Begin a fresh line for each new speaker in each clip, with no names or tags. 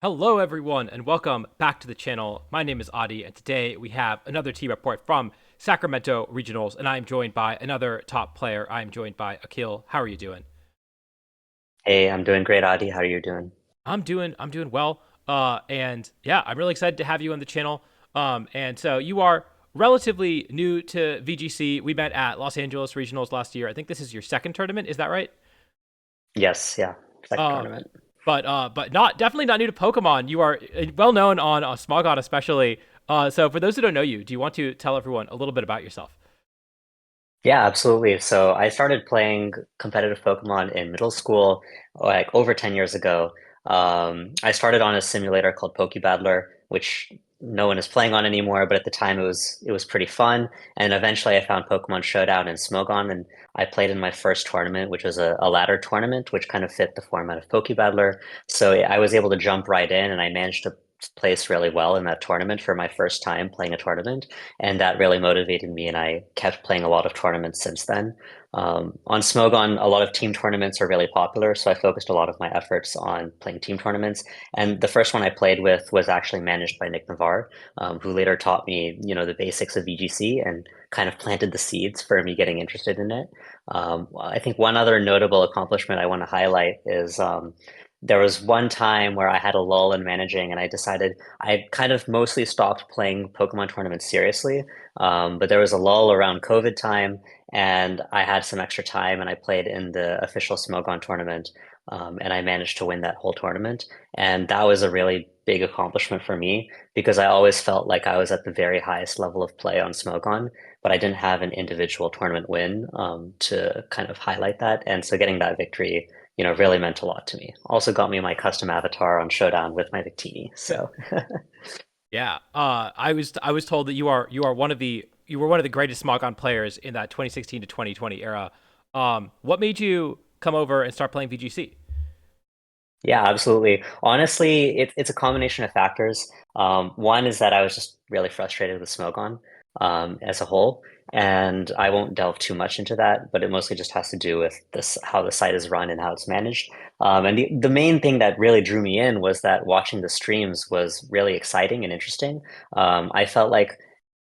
Hello, everyone, and welcome back to the channel. My name is Adi, and today we have another team report from Sacramento Regionals, and I am joined by another top player. I am joined by Akil. How are you doing?
Hey, I'm doing great, Adi. How are you doing?
I'm doing well. And yeah, I'm really excited to have you on the channel. And so you are relatively new to VGC. We met at Los Angeles Regionals last year. I think this is your second tournament. Is that right?
Yes, yeah. Second
Uh,
tournament.
but not definitely not new to Pokemon. You are well known on Smogon especially. So for those who don't know you, do you want to tell everyone a little bit about yourself?
Yeah, absolutely. So I started playing competitive Pokemon in middle school, like over 10 years ago. I started on a simulator called Pokebattler, which no one is playing on anymore, but at the time it was pretty fun. And eventually I found Pokemon Showdown and Smogon, and I played in my first tournament, which was a ladder tournament, which kind of fit the format of Pokebattler. So I was able to jump right in, and I managed to place really well in that tournament for my first time playing a tournament, and that really motivated me, and I kept playing a lot of tournaments since then. On Smogon, a lot of team tournaments are really popular, so I focused a lot of my efforts on playing team tournaments. And the first one I played with was actually managed by Nick Navarre, who later taught me, the basics of VGC and kind of planted the seeds for me getting interested in it. I think one other notable accomplishment I want to highlight is there was one time where I had a lull in managing, and I decided I kind of mostly stopped playing Pokemon tournaments seriously. But there was a lull around COVID time, and I had some extra time, and I played in the official Smogon tournament, and I managed to win that whole tournament. And that was a really big accomplishment for me because I always felt like I was at the very highest level of play on Smogon, but I didn't have an individual tournament win to kind of highlight that. And so getting that victory, really meant a lot to me. Also got me my custom avatar on Showdown with my Victini. So
Yeah. I was told that you are one of the greatest Smogon players in that 2016 to 2020 era. What made you come over and start playing VGC?
yeah, absolutely. Honestly, it's a combination of factors. One is that I was just really frustrated with Smogon as a whole, and I won't delve too much into that, but it mostly just has to do with this how the site is run and how it's managed. And the main thing that really drew me in was that watching the streams was really exciting and interesting. I felt like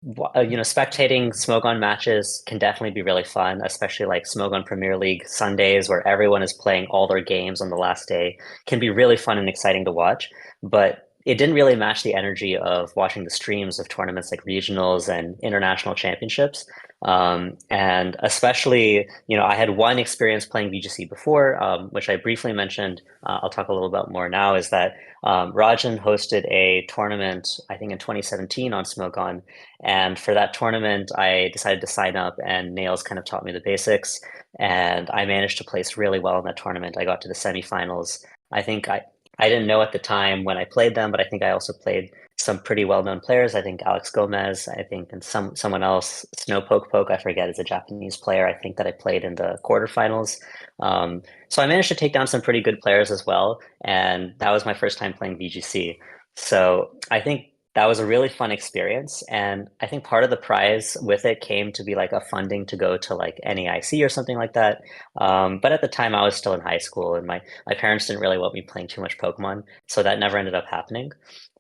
spectating Smogon matches can definitely be really fun, especially like Smogon Premier League Sundays where everyone is playing all their games on the last day can be really fun and exciting to watch. But it didn't really match the energy of watching the streams of tournaments like regionals and international championships. And especially, I had one experience playing VGC before, which I briefly mentioned. I'll talk a little bit more now, is that Rajan hosted a tournament, I think in 2017 on Smogon, and for that tournament, I decided to sign up, and Nails kind of taught me the basics. And I managed to place really well in that tournament. I got to the semifinals. I think I didn't know at the time when I played them, but I think I also played some pretty well-known players. I think Alex Gomez, I think, and someone else, Snowpoke Poke, I forget, is a Japanese player. I think that I played in the quarterfinals. So I managed to take down some pretty good players as well, and that was my first time playing VGC. So I think that was a really fun experience. And I think part of the prize with it came to be like a funding to go to like NAIC or something like that. But at the time, I was still in high school, and my parents didn't really want me playing too much Pokemon. So that never ended up happening.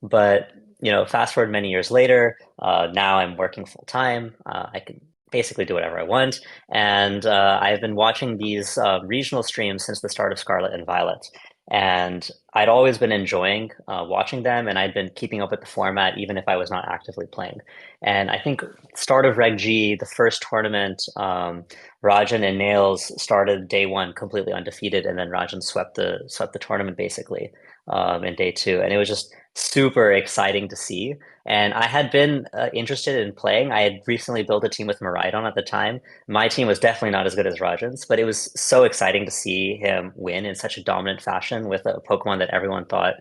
But, fast forward many years later, now I'm working full time. I can basically do whatever I want. And I've been watching these regional streams since the start of Scarlet and Violet. And I'd always been enjoying watching them, and I'd been keeping up with the format even if I was not actively playing. And I think start of Reg G, the first tournament, Rajan and Nails started day one completely undefeated, and then Rajan swept the tournament basically in day two, and it was just super exciting to see. And I had been interested in playing. I had recently built a team with Miraidon at the time. My team was definitely not as good as Rajan's, but it was so exciting to see him win in such a dominant fashion with a Pokemon that everyone thought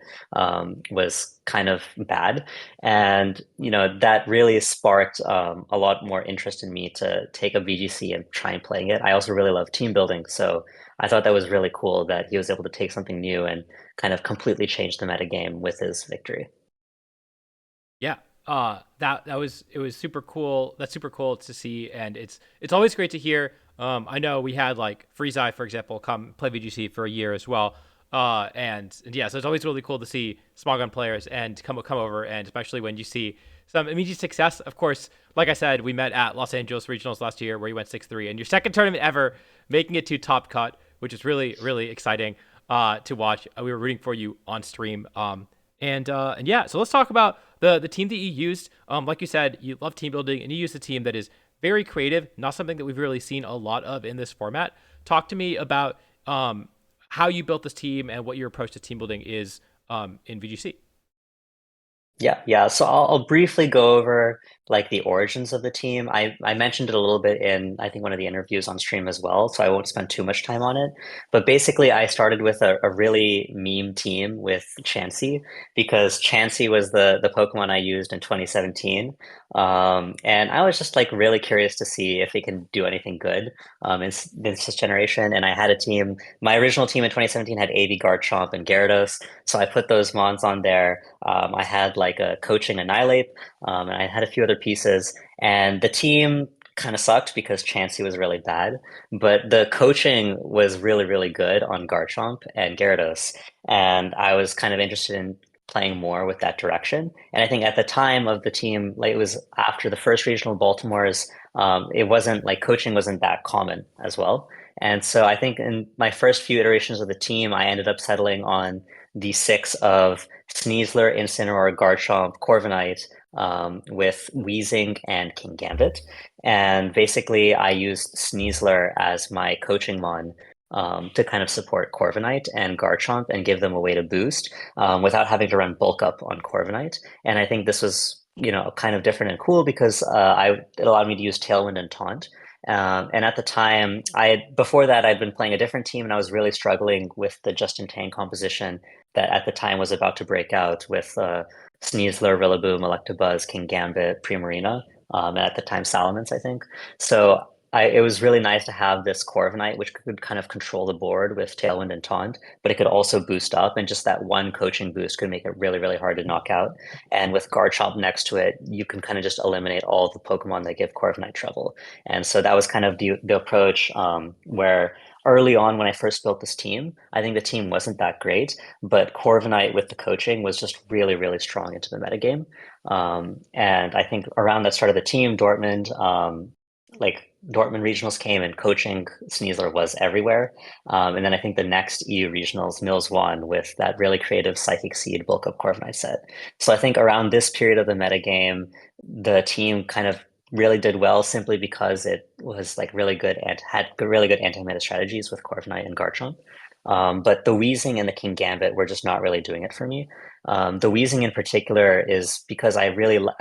was kind of bad. And, that really sparked a lot more interest in me to take a VGC and try and playing it. I also really love team building. So I thought that was really cool that he was able to take something new and kind of completely change the meta game with his victory.
Yeah. That was super cool. That's super cool to see, and it's always great to hear. I know we had like Freezeye, for example, come play VGC for a year as well. And yeah, so it's always really cool to see small gun players and come over, and especially when you see some immediate success. Of course, like I said, we met at Los Angeles Regionals last year where you went 6-3, and your second tournament ever, making it to top cut, which is really exciting to watch. We were rooting for you on stream. And yeah, so let's talk about the team that you used. Like you said, you love team building, and you used a team that is very creative, not something that we've really seen a lot of in this format. Talk to me about how you built this team and what your approach to team building is in VGC.
Yeah. So I'll briefly go over like the origins of the team. I mentioned it a little bit in I think one of the interviews on stream as well, so I won't spend too much time on it. But basically, I started with a really meme team with Chansey because Chansey was the Pokemon I used in 2017, and I was just like really curious to see if it can do anything good in this generation. And I had a team. My original team in 2017 had AV Garchomp and Gyarados, so I put those mons on there. I had like a coaching Annihilate, and I had a few other pieces. And the team kind of sucked because Chansey was really bad, but the coaching was really good on Garchomp and Gyarados. And I was kind of interested in playing more with that direction. And I think at the time of the team, like it was after the first regional Baltimore's, it wasn't like coaching wasn't that common as well. And so I think in my first few iterations of the team, I ended up settling on the six of Sneasler, Incineroar, Garchomp, Corviknight, with Weezing and King Gambit. And basically, I used Sneasler as my coaching mon to kind of support Corviknight and Garchomp and give them a way to boost without having to run bulk up on Corviknight. And I think this was, kind of different and cool because it allowed me to use Tailwind and Taunt. And at the time, before that I'd been playing a different team, and I was really struggling with the Justin Tang composition that at the time was about to break out with Sneasler, Rillaboom, Electabuzz, King Gambit, Primarina, and at the time Salamence, I think. So it was really nice to have this Corviknight, which could kind of control the board with Tailwind and Taunt, but it could also boost up, and just that one coaching boost could make it really hard to knock out. And with Garchomp next to it, you can kind of just eliminate all of the Pokemon that give Corviknight trouble. And so that was kind of the approach where early on when I first built this team, I think the team wasn't that great, but Corviknight with the coaching was just really strong into the metagame. And I think around the start of the team, Dortmund regionals came and coaching Sneasler was everywhere. And then I think the next EU regionals, Mills won with that really creative Psychic Seed bulk up Corviknight set. So I think around this period of the metagame, the team kind of really did well simply because it was like really good and had really good anti-meta strategies with Corviknight and Garchomp. But the Weezing and the King Gambit were just not really doing it for me. The Weezing in particular is because I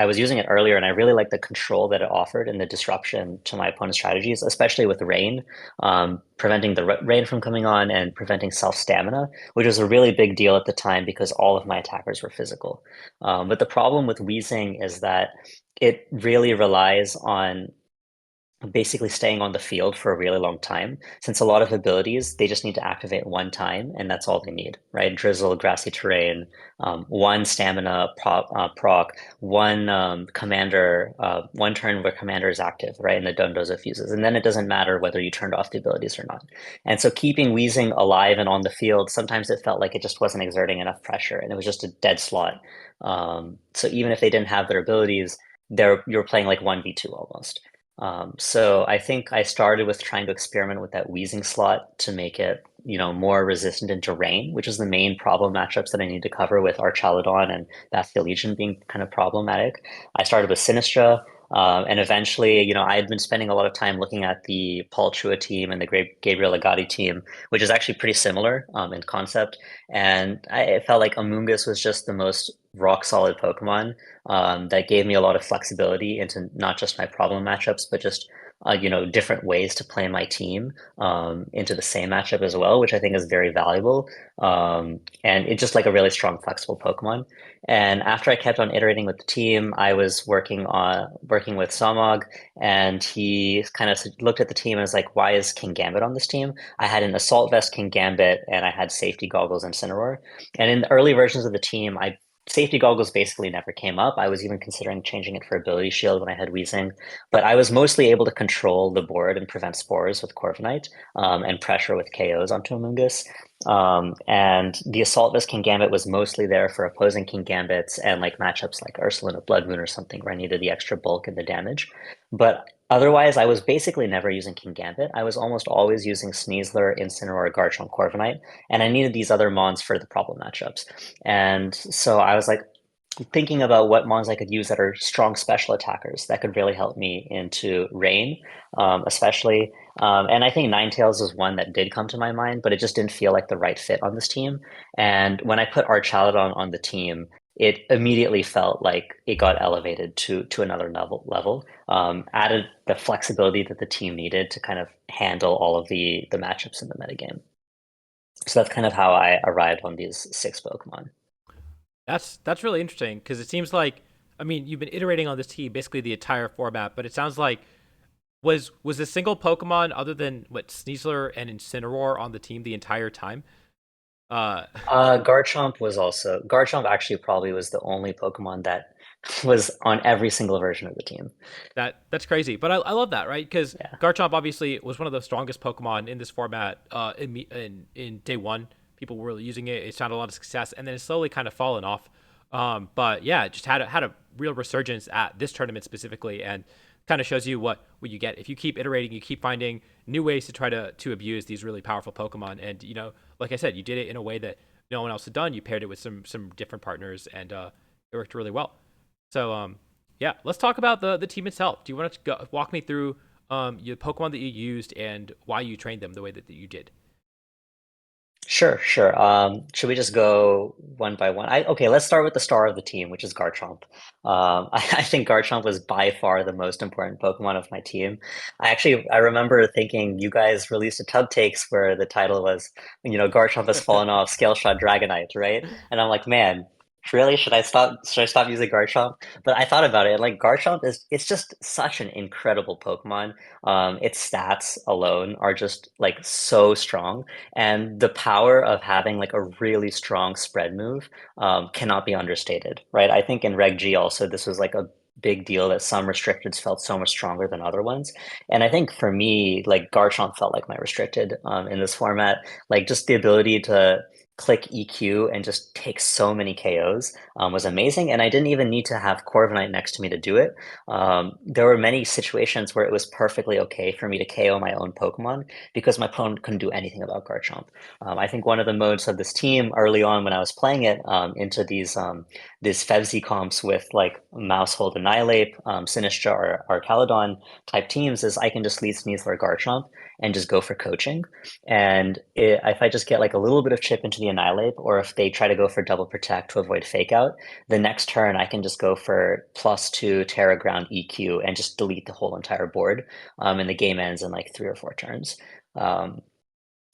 was using it earlier and I really like the control that it offered and the disruption to my opponent's strategies, especially with rain, preventing the rain from coming on and preventing self stamina, which was a really big deal at the time because all of my attackers were physical. But the problem with Weezing is that it really relies on basically staying on the field for a really long time. Since a lot of abilities, they just need to activate one time, and that's all they need, right? Drizzle, grassy terrain, one stamina proc, one commander, one turn where commander is active, right? And the Dondozo fuses. And then it doesn't matter whether you turned off the abilities or not. And so keeping Weezing alive and on the field, sometimes it felt like it just wasn't exerting enough pressure, and it was just a dead slot. So even if they didn't have their abilities, you're playing like 1v2 almost. So I think I started with trying to experiment with that Weezing slot to make it, more resistant into rain, which is the main problem matchups that I need to cover with Archaludon and Bastille Legion being kind of problematic. I started with Sinistra, and eventually, I had been spending a lot of time looking at the Paul Chua team and the Gabriel Agati team, which is actually pretty similar in concept. And it felt like Amoonguss was just the most rock solid Pokemon that gave me a lot of flexibility into not just my problem matchups, but just different ways to play my team into the same matchup as well, which I think is very valuable. And it's just like a really strong, flexible Pokemon. And after I kept on iterating with the team, I was working with Samog, and he kind of looked at the team and was like, "Why is King Gambit on this team?" I had an Assault Vest King Gambit, and I had Safety Goggles and Incineroar. And in the early versions of the team, I safety goggles basically never came up. I was even considering changing it for ability shield when I had wheezing, but I was mostly able to control the board and prevent spores with Corviknight, and pressure with KOs onto Amoonguss. And the Assault Vest King Gambit was mostly there for opposing King Gambits and like matchups like Ursulina Blood Moon or something where I needed the extra bulk and the damage. But otherwise, I was basically never using King Gambit. I was almost always using Sneasler, Incineroar, Garchomp, Corviknight, and I needed these other mons for the problem matchups. And so I was like thinking about what mons I could use that are strong special attackers that could really help me into Rain, especially. And I think Ninetales is one that did come to my mind, but it just didn't feel like the right fit on this team. And when I put Archaludon on the team, it immediately felt like it got elevated to another level. Added the flexibility that the team needed to kind of handle all of the matchups in the metagame. So that's kind of how I arrived on these six Pokemon.
That's really interesting because it seems like, I mean, you've been iterating on this team basically the entire format, but it sounds like was a single Pokemon other than what Sneasler and Incineroar on the team the entire time? Uh,
Garchomp actually probably was the only Pokemon that was on every single version of the team.
that's crazy, but I love that, right? Because
Yeah.
Garchomp obviously was one of the strongest Pokemon in this format. In day one, people were really using it. It's found a lot of success, and then it's slowly kind of fallen off. But yeah, it just had a real resurgence at this tournament specifically, and kind of shows you what you get if you keep iterating. You keep finding new ways to try to abuse these really powerful Pokemon, and like I said, you did it in a way that no one else had done. You paired it with some different partners, and it worked really well. So yeah, let's talk about the team itself. Do you want to walk me through your Pokemon that you used and why you trained them the way that you did?
Sure, sure. Should we just go one by one? Okay, let's start with the star of the team, which is Garchomp. I think Garchomp was by far the most important Pokemon of my team. I remember thinking you guys released a Tub Takes where the title was, Garchomp has fallen off, Scale Shot Dragonite, right? And I'm like, man, really? Should I stop using Garchomp? But I thought about it, and like Garchomp it's just such an incredible Pokemon. Its stats alone are just like so strong. And the power of having like a really strong spread move cannot be understated, right? I think in Reg G also, this was like a big deal that some restricteds felt so much stronger than other ones. And I think for me, like Garchomp felt like my restricted in this format. Like just the ability to click EQ and just take so many KOs was amazing. And I didn't even need to have Corviknight next to me to do it. There were many situations where it was perfectly okay for me to KO my own Pokemon because my opponent couldn't do anything about Garchomp. I think one of the modes of this team early on when I was playing it into these Fevzi comps with like Mousehold Annihilate, Sinistra or Caledon type teams is I can just lead Sneasler Garchomp and just go for coaching. And if I just get like a little bit of chip into the Annihilate, or if they try to go for double protect to avoid fake out, the next turn I can just go for +2 Terra Ground EQ and just delete the whole entire board. And the game ends in like 3 or 4 turns. Um,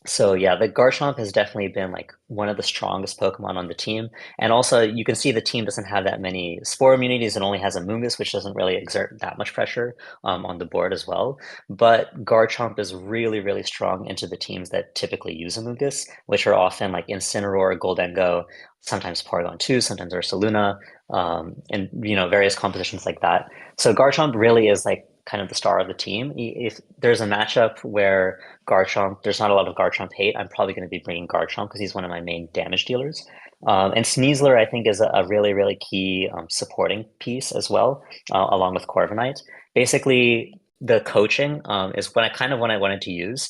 so yeah, the Garchomp has definitely been like one of the strongest Pokemon on the team. And also you can see the team doesn't have that many Spore immunities. It only has a Mungus, which doesn't really exert that much pressure on the board as well. But Garchomp is really, really strong into the teams that typically use a Mungus, which are often like Incineroar, Goldengo, sometimes Porygon 2, sometimes Ursaluna, and various compositions like that. So Garchomp really is like kind of the star of the team. If there's a matchup where Garchomp, there's not a lot of Garchomp hate, I'm probably going to be bringing Garchomp because he's one of my main damage dealers. And Sneasler, I think, is a really, really key supporting piece as well, along with Corviknight. Basically, the coaching is when I wanted to use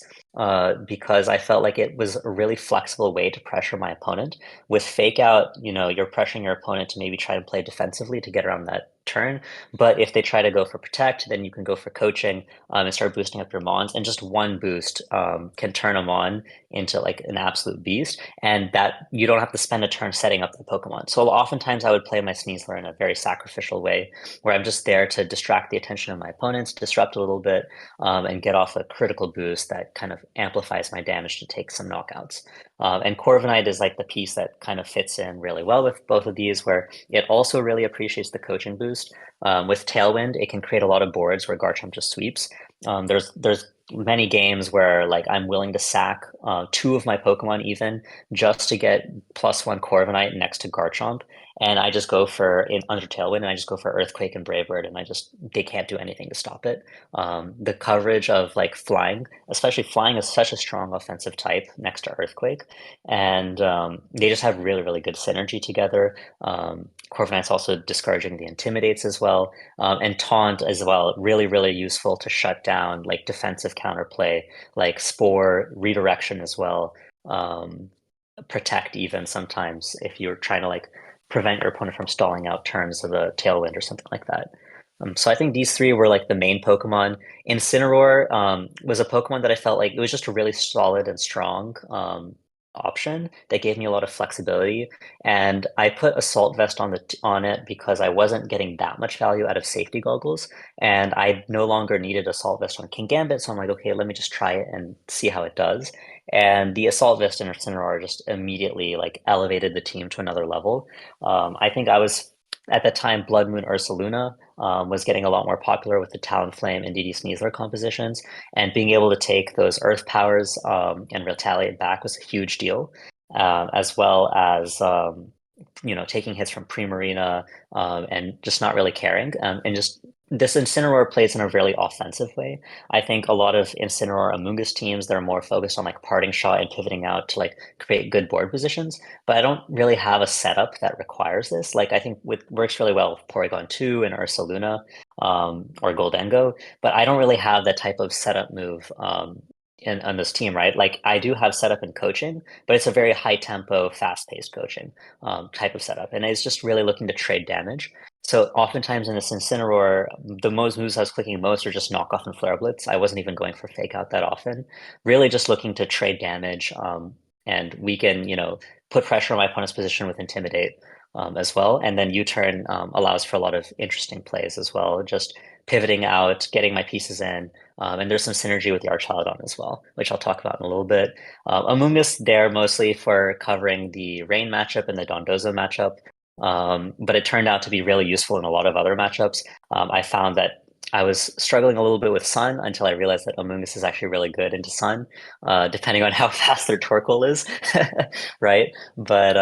because I felt like it was a really flexible way to pressure my opponent. With Fake Out, you're pressuring your opponent to maybe try to play defensively to get around that turn. But if they try to go for Protect, then you can go for coaching and start boosting up your Mons. And just one boost can turn them on into like an absolute beast. And that you don't have to spend a turn setting up the Pokemon. So oftentimes I would play my Sneasler in a very sacrificial way where I'm just there to distract the attention of my opponents, disrupt a little bit, and get off a critical boost that kind of amplifies my damage to take some knockouts. And Corviknight is like the piece that kind of fits in really well with both of these, where it also really appreciates the coaching boost. With Tailwind, it can create a lot of boards where Garchomp just sweeps. There's many games where like I'm willing to sack 2 of my Pokemon even just to get +1 Corviknight next to Garchomp. and I just go for in under Tailwind, and I just go for Earthquake and Brave Bird, and they can't do anything to stop it. The coverage of like flying, especially flying, is such a strong offensive type next to Earthquake, and they just have really really good synergy together. Corviknight's also discouraging the Intimidates as well, and Taunt as well. Really really useful to shut down like defensive counterplay, like Spore redirection as well. Um, Protect even sometimes if you're trying to like prevent your opponent from stalling out turns of a Tailwind or something like that. So I think these three were like the main Pokemon. Incineroar was a Pokemon that I felt like it was just a really solid and strong option that gave me a lot of flexibility. And I put Assault Vest on it because I wasn't getting that much value out of Safety Goggles, and I no longer needed Assault Vest on King Gambit. So I'm like, okay, let me just try it and see how it does. And the Assault Vest and Incineroar just immediately like elevated the team to another level. I think I was at the time Blood Moon Ursaluna was getting a lot more popular with the Talonflame and DD Sneasler compositions, and being able to take those Earth powers and retaliate back was a huge deal, as well as taking hits from Primarina and just not really caring, and just this Incineroar plays in a really offensive way. I think a lot of Incineroar Amoonguss teams, they're more focused on like parting shot and pivoting out to like create good board positions, but I don't really have a setup that requires this. Like I think with works really well with Porygon 2 and Ursaluna or Goldengo, but I don't really have that type of setup move on this team, right? Like I do have setup in coaching, but it's a very high tempo, fast paced coaching type of setup, and it's just really looking to trade damage. So oftentimes in this Incineroar, the most moves I was clicking most are just knockoff and flare blitz. I wasn't even going for fake out that often. Really just looking to trade damage and weaken, put pressure on my opponent's position with intimidate as well. And then U-turn allows for a lot of interesting plays as well. Just pivoting out, getting my pieces in. And there's some synergy with the Archaludon as well, which I'll talk about in a little bit. Amoonguss there mostly for covering the Rain matchup and the Dondozo matchup. But it turned out to be really useful in a lot of other matchups. I found that I was struggling a little bit with Sun until I realized that Amoonguss is actually really good into Sun, depending on how fast their Torkoal is, right? But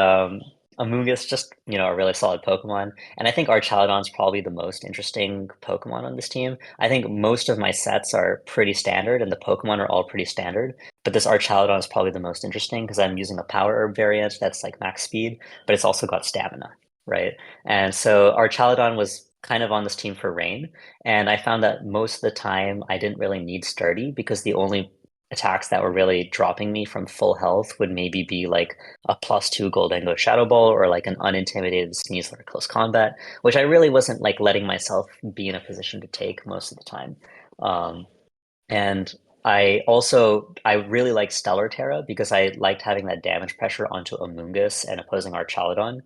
Amoonguss just, a really solid Pokemon. And I think Archaludon's probably the most interesting Pokemon on this team. I think most of my sets are pretty standard and the Pokemon are all pretty standard. But this Archaludon is probably the most interesting because I'm using a Power Herb variant that's like max speed, but it's also got stamina, right? And so Archaludon was kind of on this team for Rain, and I found that most of the time I didn't really need Sturdy because the only attacks that were really dropping me from full health would maybe be like a +2 Goldengo Shadow Ball or like an unintimidated Sneasler Close Combat, which I really wasn't like letting myself be in a position to take most of the time. Um, and I really like Stellar Terra because I liked having that damage pressure onto Amoonguss and opposing Archaludon,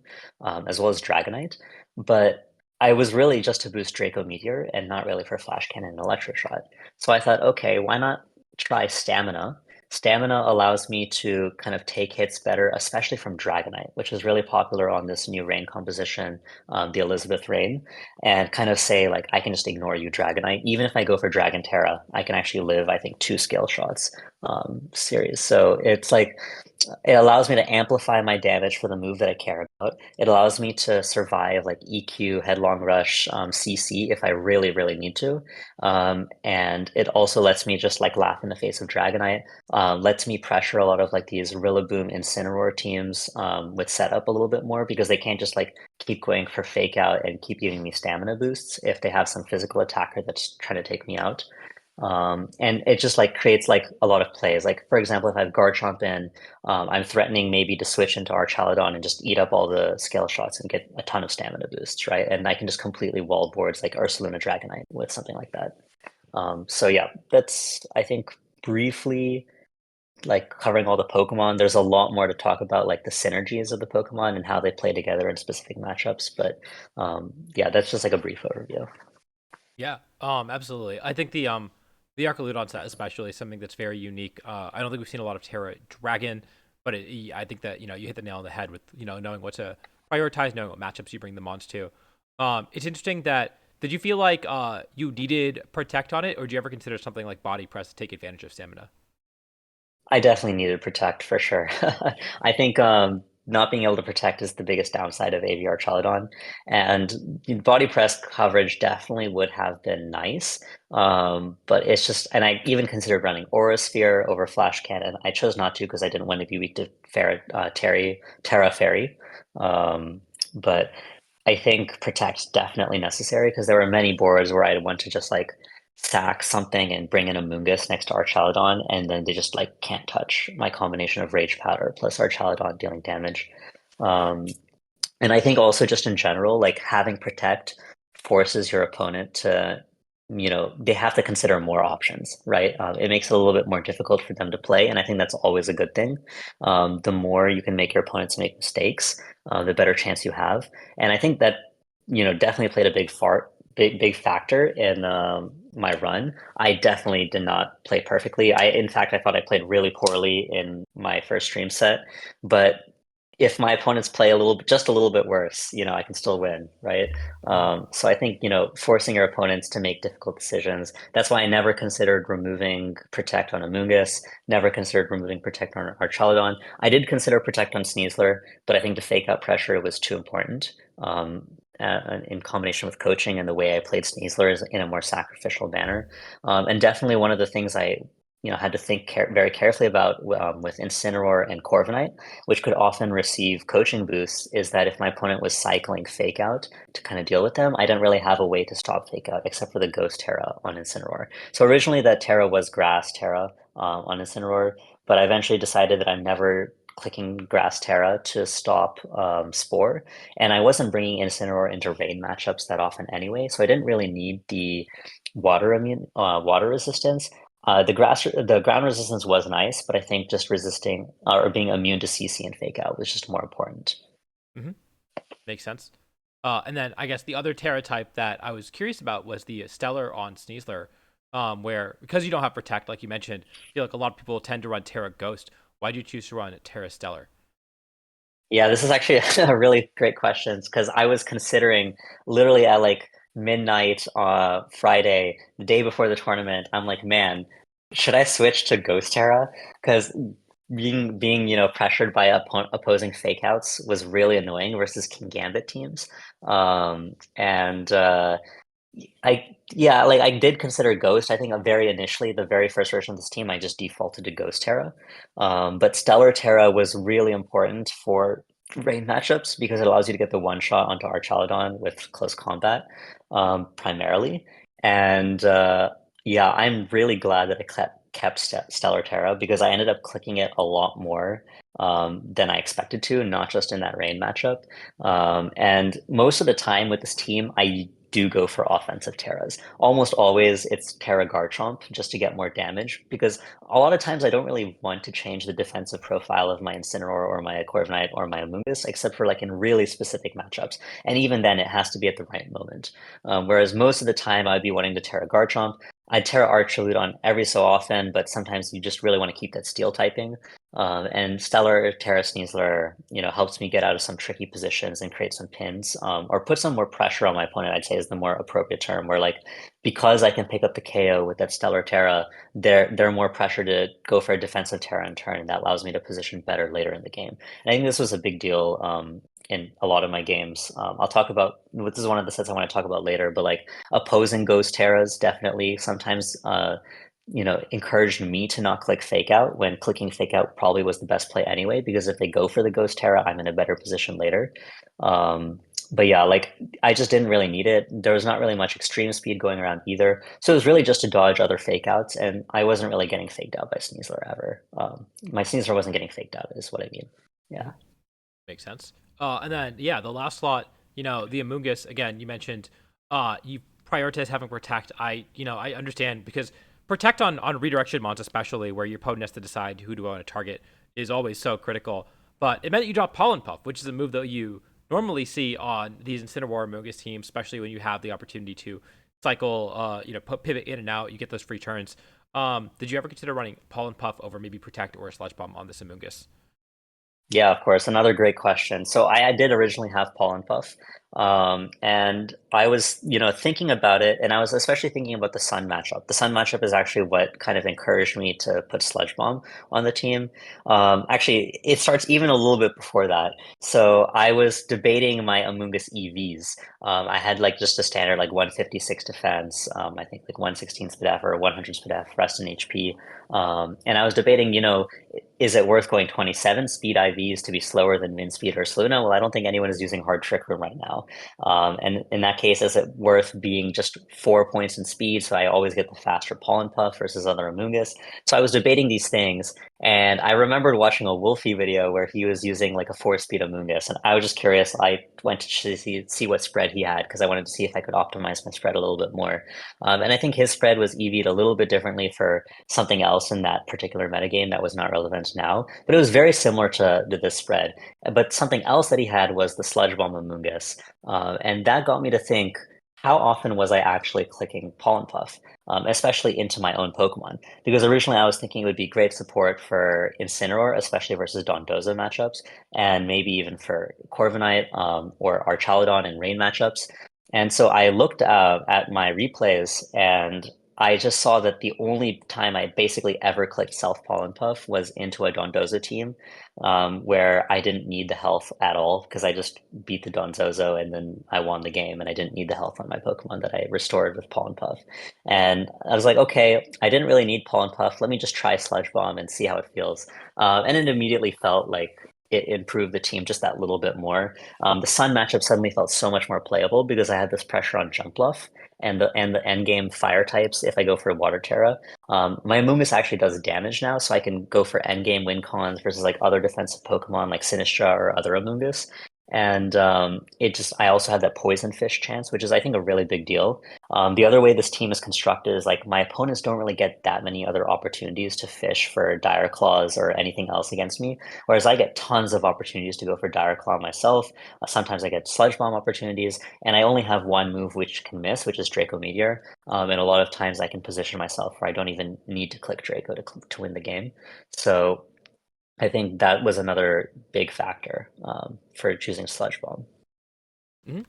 as well as Dragonite. But I was really just to boost Draco Meteor and not really for Flash Cannon and Electro Shot. So I thought, okay, why not try Stamina? Stamina allows me to kind of take hits better, especially from Dragonite, which is really popular on this new Rain composition, the Elizabeth Rain, and kind of say like I can just ignore you, Dragonite. Even if I go for Dragon Terra, I can actually live, I think, 2 skill shots series. So it's like it allows me to amplify my damage for the move that I care about. It allows me to survive like EQ, Headlong Rush, CC if I really, really need to. And it also lets me just like laugh in the face of Dragonite. Lets me pressure a lot of like these Rillaboom Incineroar teams with setup a little bit more because they can't just like keep going for fake out and keep giving me stamina boosts if they have some physical attacker that's trying to take me out. And it just like creates like a lot of plays. Like for example, if I have Garchomp in, I'm threatening maybe to switch into Archaludon and just eat up all the scale shots and get a ton of stamina boosts, right? And I can just completely wall boards like Ursaluna Dragonite with something like that. So yeah, that's I think briefly like covering all the Pokemon. There's a lot more to talk about, like the synergies of the Pokemon and how they play together in specific matchups. But yeah, that's just like a brief overview.
Yeah, absolutely. I think the Archaludon set especially is something that's very unique. I don't think we've seen a lot of Terra Dragon, but I think that you hit the nail on the head with knowing what to prioritize, knowing what matchups you bring them on to. It's interesting that did you feel like you needed protect on it, or did you ever consider something like body press to take advantage of stamina?
I definitely needed Protect for sure. I think not being able to protect is the biggest downside of AVR Chaladon. And body press coverage definitely would have been nice. But it's just, and I even considered running Aura Sphere over Flash Cannon. I chose not to because I didn't want to be weak to Terra Fairy. But I think Protect definitely necessary because there were many boards where I want to just like sack something and bring in a Mungus next to Archaladon, and then they just like can't touch my combination of Rage Powder plus Archaladon dealing damage. Um, and I think also just in general, like having Protect forces your opponent to, they have to consider more options, right? It makes it a little bit more difficult for them to play, and I think that's always a good thing. The more you can make your opponents make mistakes, the better chance you have. And I think that, definitely played a big factor in my run. I definitely did not play perfectly. In fact, I thought I played really poorly in my first stream set, but if my opponents play just a little bit worse, I can still win, right?
Mhm.
So I think, forcing your opponents to make difficult decisions. That's why I never considered removing Protect on Amoonguss, never considered removing Protect on Archaladon. I did consider Protect on Sneasler, but I think the fake out pressure was too important. In combination with coaching and the way I played Sneasler is in a more sacrificial manner. And definitely one of the things I had to think very carefully about with Incineroar and Corviknight, which could often receive coaching boosts, is that if my opponent was cycling Fake Out to kind of deal with them, I didn't really have a way to stop Fake Out except for the Ghost Terra on Incineroar. So originally that Terra was Grass Terra on Incineroar, but I eventually decided that I'm never clicking Grass Terra to stop Spore, and I wasn't bringing Incineroar into rain matchups that often anyway, so I didn't really need the water resistance. The ground resistance was nice, but I think just resisting or being immune to CC and fake out was just more important.
Mhm. Makes sense. And then I guess the other Terra type that I was curious about was the Stellar on Sneasler, where because you don't have Protect, like you mentioned, I feel like a lot of people tend to run Terra Ghost. Why do you choose to run Terra Stellar?
Yeah, this is actually a really great question because I was considering literally at like midnight Friday, the day before the tournament. I'm like, man, should I switch to Ghost Terra? Because being pressured by opposing fake outs was really annoying versus King Gambit teams. And like I did consider Ghost. I think very initially, the very first version of this team, I just defaulted to Ghost Terra. But Stellar Terra was really important for rain matchups because it allows you to get the one shot onto Archaladon with close combat, primarily. And yeah, I'm really glad that I kept Stellar Terra because I ended up clicking it a lot more than I expected to, not just in that rain matchup. And most of the time with this team, I do go for offensive Terras. Almost always it's Terra Garchomp just to get more damage because a lot of times I don't really want to change the defensive profile of my Incineroar or my Corviknight or my Amoonguss except for like in really specific matchups. And even then it has to be at the right moment. Whereas most of the time I'd be wanting to Terra Garchomp. I'd Terra Archuludon every so often, but sometimes you just really want to keep that steel typing. And Stellar Terra Sneasler, helps me get out of some tricky positions and create some pins, or put some more pressure on my opponent, I'd say is the more appropriate term, where like, because I can pick up the KO with that Stellar Terra, they're more pressure to go for a defensive Terra in turn, and that allows me to position better later in the game. And I think this was a big deal, in a lot of my games. I'll talk about, this is one of the sets I want to talk about later, but like opposing Ghost Terras definitely sometimes, encouraged me to not click fake out when clicking fake out probably was the best play anyway, because if they go for the Ghost Terra, I'm in a better position later. But yeah, like I just didn't really need it. There was not really much extreme speed going around either. So it was really just to dodge other fake outs, and I wasn't really getting faked out by Sneasler ever. My Sneasler wasn't getting faked out, is what I mean.
Mhm.
Yeah.
Makes sense. And then yeah, the last slot, the Amoonguss again. You mentioned you prioritize having Protect. I understand because Protect on redirection mons, especially where your opponent has to decide who to want to target, is always so critical. But it meant that you drop Pollen Puff, which is a move that you normally see on these Incineroar Amoonguss teams, especially when you have the opportunity to cycle, pivot in and out. You get those free turns. Did you ever consider running Pollen Puff over maybe Protect or a Sludge Bomb on this Amoonguss?
Yeah, of course. Another great question. So I did originally have Pollen Puff. And I was, thinking about it, and I was especially thinking about the Sun matchup. The Sun matchup is actually what kind of encouraged me to put Sludge Bomb on the team. Actually, it starts even a little bit before that. So I was debating my Amoonguss EVs. I had like just a standard like 156 defense, I think like 116 SPDF or 100 SPDF, rest in HP. And I was debating, is it worth going 27 speed IVs to be slower than Min Speed or Saluna? Well, I don't think anyone is using Hard Trick Room right now. And in that case, is it worth being just 4 points in speed? So I always get the faster Pollen Puff versus other Amoonguss. So I was debating these things, and I remembered watching a Wolfie video where he was using like a 4 speed Amoonguss, and I was just curious. I went to see what spread he had because I wanted to see if I could optimize my spread a little bit more. And I think his spread was EV'd a little bit differently for something else in that particular metagame that was not relevant now, but it was very similar to this spread. But something else that he had was the Sludge Bomb Amoonguss. And that got me to think, how often was I actually clicking Pollen Puff, especially into my own Pokemon? Because originally I was thinking it would be great support for Incineroar, especially versus Dondozo matchups, and maybe even for Corviknight or Archaludon and Rain matchups. And so I looked at my replays, and I just saw that the only time I basically ever clicked Self Pollen Puff was into a Dondozo team, where I didn't need the health at all because I just beat the Donzozo and then I won the game, and I didn't need the health on my Pokemon that I restored with Pollen Puff. And I was like, okay, I didn't really need Pollen Puff. Let me just try Sludge Bomb and see how it feels. And it immediately felt like it improved the team just that little bit more. The Sun matchup suddenly felt so much more playable because I had this pressure on Jump Bluff and the end game fire types if I go for Water Terra. My Amoonguss actually does damage now, so I can go for end game win cons versus like other defensive Pokemon like Sinistra or other Amoonguss. And I also had that Poison Fish chance, which is I think a really big deal. The other way this team is constructed is like my opponents don't really get that many other opportunities to fish for Dire Claws or anything else against me, whereas I get tons of opportunities to go for Dire Claw myself. Sometimes I get Sludge Bomb opportunities, and I only have one move which can miss, which is Draco Meteor. And a lot of times I can position myself where I don't even need to click Draco to win the game. So I think that was another big factor for choosing Sludge Bomb.
Hmm.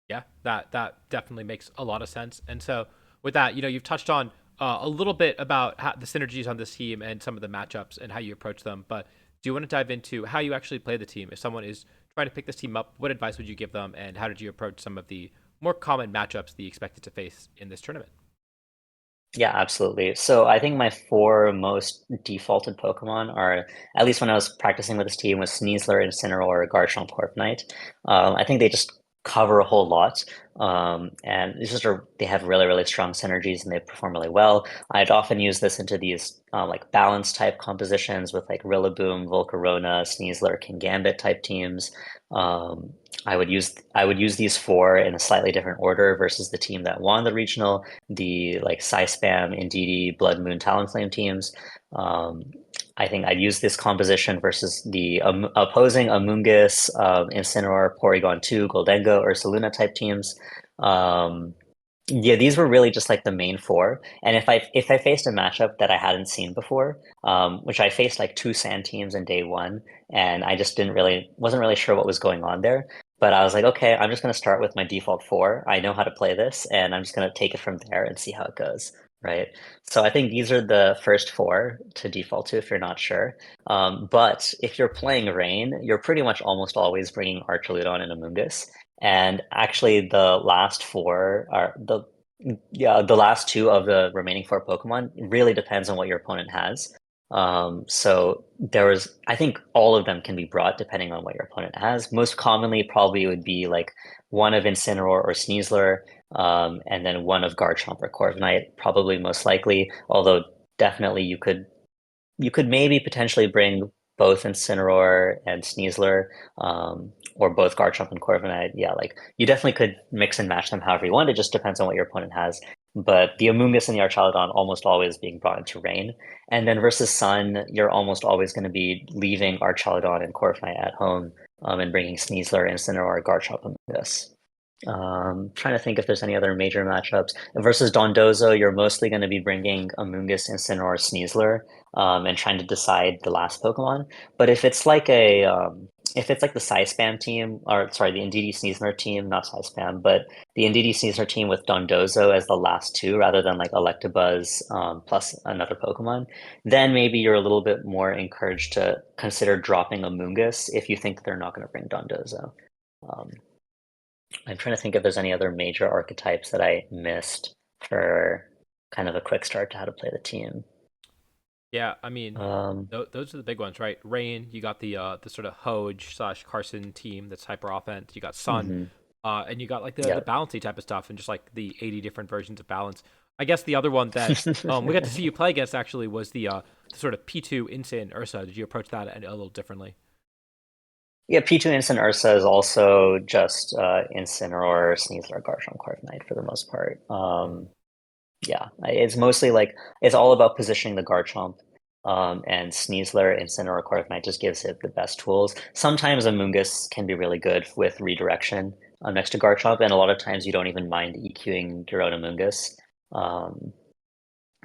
Yeah, that definitely makes a lot of sense. And so with that, you've touched on a little bit about how the synergies on this team and some of the matchups and how you approach them. But do you want to dive into how you actually play the team? If someone is trying to pick this team up, what advice would you give them, and how did you approach some of the more common matchups that you expected to face in this tournament?
Yeah, absolutely. So I think my four most defaulted Pokemon are, at least when I was practicing with this team, was Sneasler, Incineroar, Garchomp, Corviknight. I think they just cover a whole lot. And they have really, really strong synergies and they perform really well. I'd often use this into these like balance type compositions with like Rillaboom, Volcarona, Sneasler, Kingambit type teams. Um, I would use these four in a slightly different order versus the team that won the regional, the like Spam, Indeedee, Blood Moon, Talonflame teams. Um, I think I'd use this composition versus the opposing Amoonguss, Incineroar, Porygon 2, Goldengo, Ursaluna type teams. Um, yeah, these were really just like the main four. And if I faced a matchup that I hadn't seen before, which I faced like two sand teams in day one, and I just didn't really wasn't really sure what was going on there. But I was like, okay, I'm just gonna start with my default four. I know how to play this, and I'm just gonna take it from there and see how it goes. Right. So I think these are the first four to default to if you're not sure. But if you're playing Rain, you're pretty much almost always bringing Archaludon and Amoonguss. And actually, the last four are the last two of the remaining four Pokemon really depends on what your opponent has. So I think all of them can be brought depending on what your opponent has. Most commonly, probably would be like one of Incineroar or Sneasler, and then one of Garchomp or Corviknight, probably most likely. Although definitely you could maybe potentially bring both Incineroar and Sneasler, or both Garchomp and Corviknight. Yeah, like you definitely could mix and match them however you want. It just depends on what your opponent has. But the Amoonguss and the Archaludon almost always being brought into Rain. And then versus Sun, you're almost always going to be leaving Archaludon and Corviknight at home, and bringing Sneasler, Incineroar, Garchomp, and Amoonguss. Trying to think if there's any other major matchups. Versus Dondozo, you're mostly going to be bringing Amoonguss, Incineroar, Sneasler. and trying to decide the last Pokemon. But if it's like the Psy Spam team, or sorry, the Indeedee Sneasler team, not Psy Spam, but the Indeedee Sneasler team with Dondozo as the last two, rather than like Electabuzz plus another Pokemon, then maybe you're a little bit more encouraged to consider dropping a Mungus if you think they're not going to bring Dondozo. Um, I'm trying to think if there's any other major archetypes that I missed for kind of a quick start to how to play the team.
Yeah, I mean,
Um,
those are the big ones, right? Rain, you got the sort of Hoj slash Carson team that's hyper offense. You got Sun,
mhm.
and you got like the
Yeah.
balancey type of stuff, and just like the 80 different versions of balance. I guess the other one that we got to see you play against actually was the sort of P2 Insane Ursa. Did you approach that a little differently?
Yeah, P2 Instant Ursa is also just Incineroar, Sneasler, Garchomp, Corviknight for the most part.
Mhm.
Yeah, it's mostly like it's all about positioning the Garchomp. And Sneasler, Incineroar, Corviknight just gives it the best tools. Sometimes a Mungus can be really good with redirection next to Garchomp, and a lot of times you don't even mind EQing your own Amoonguss. Um,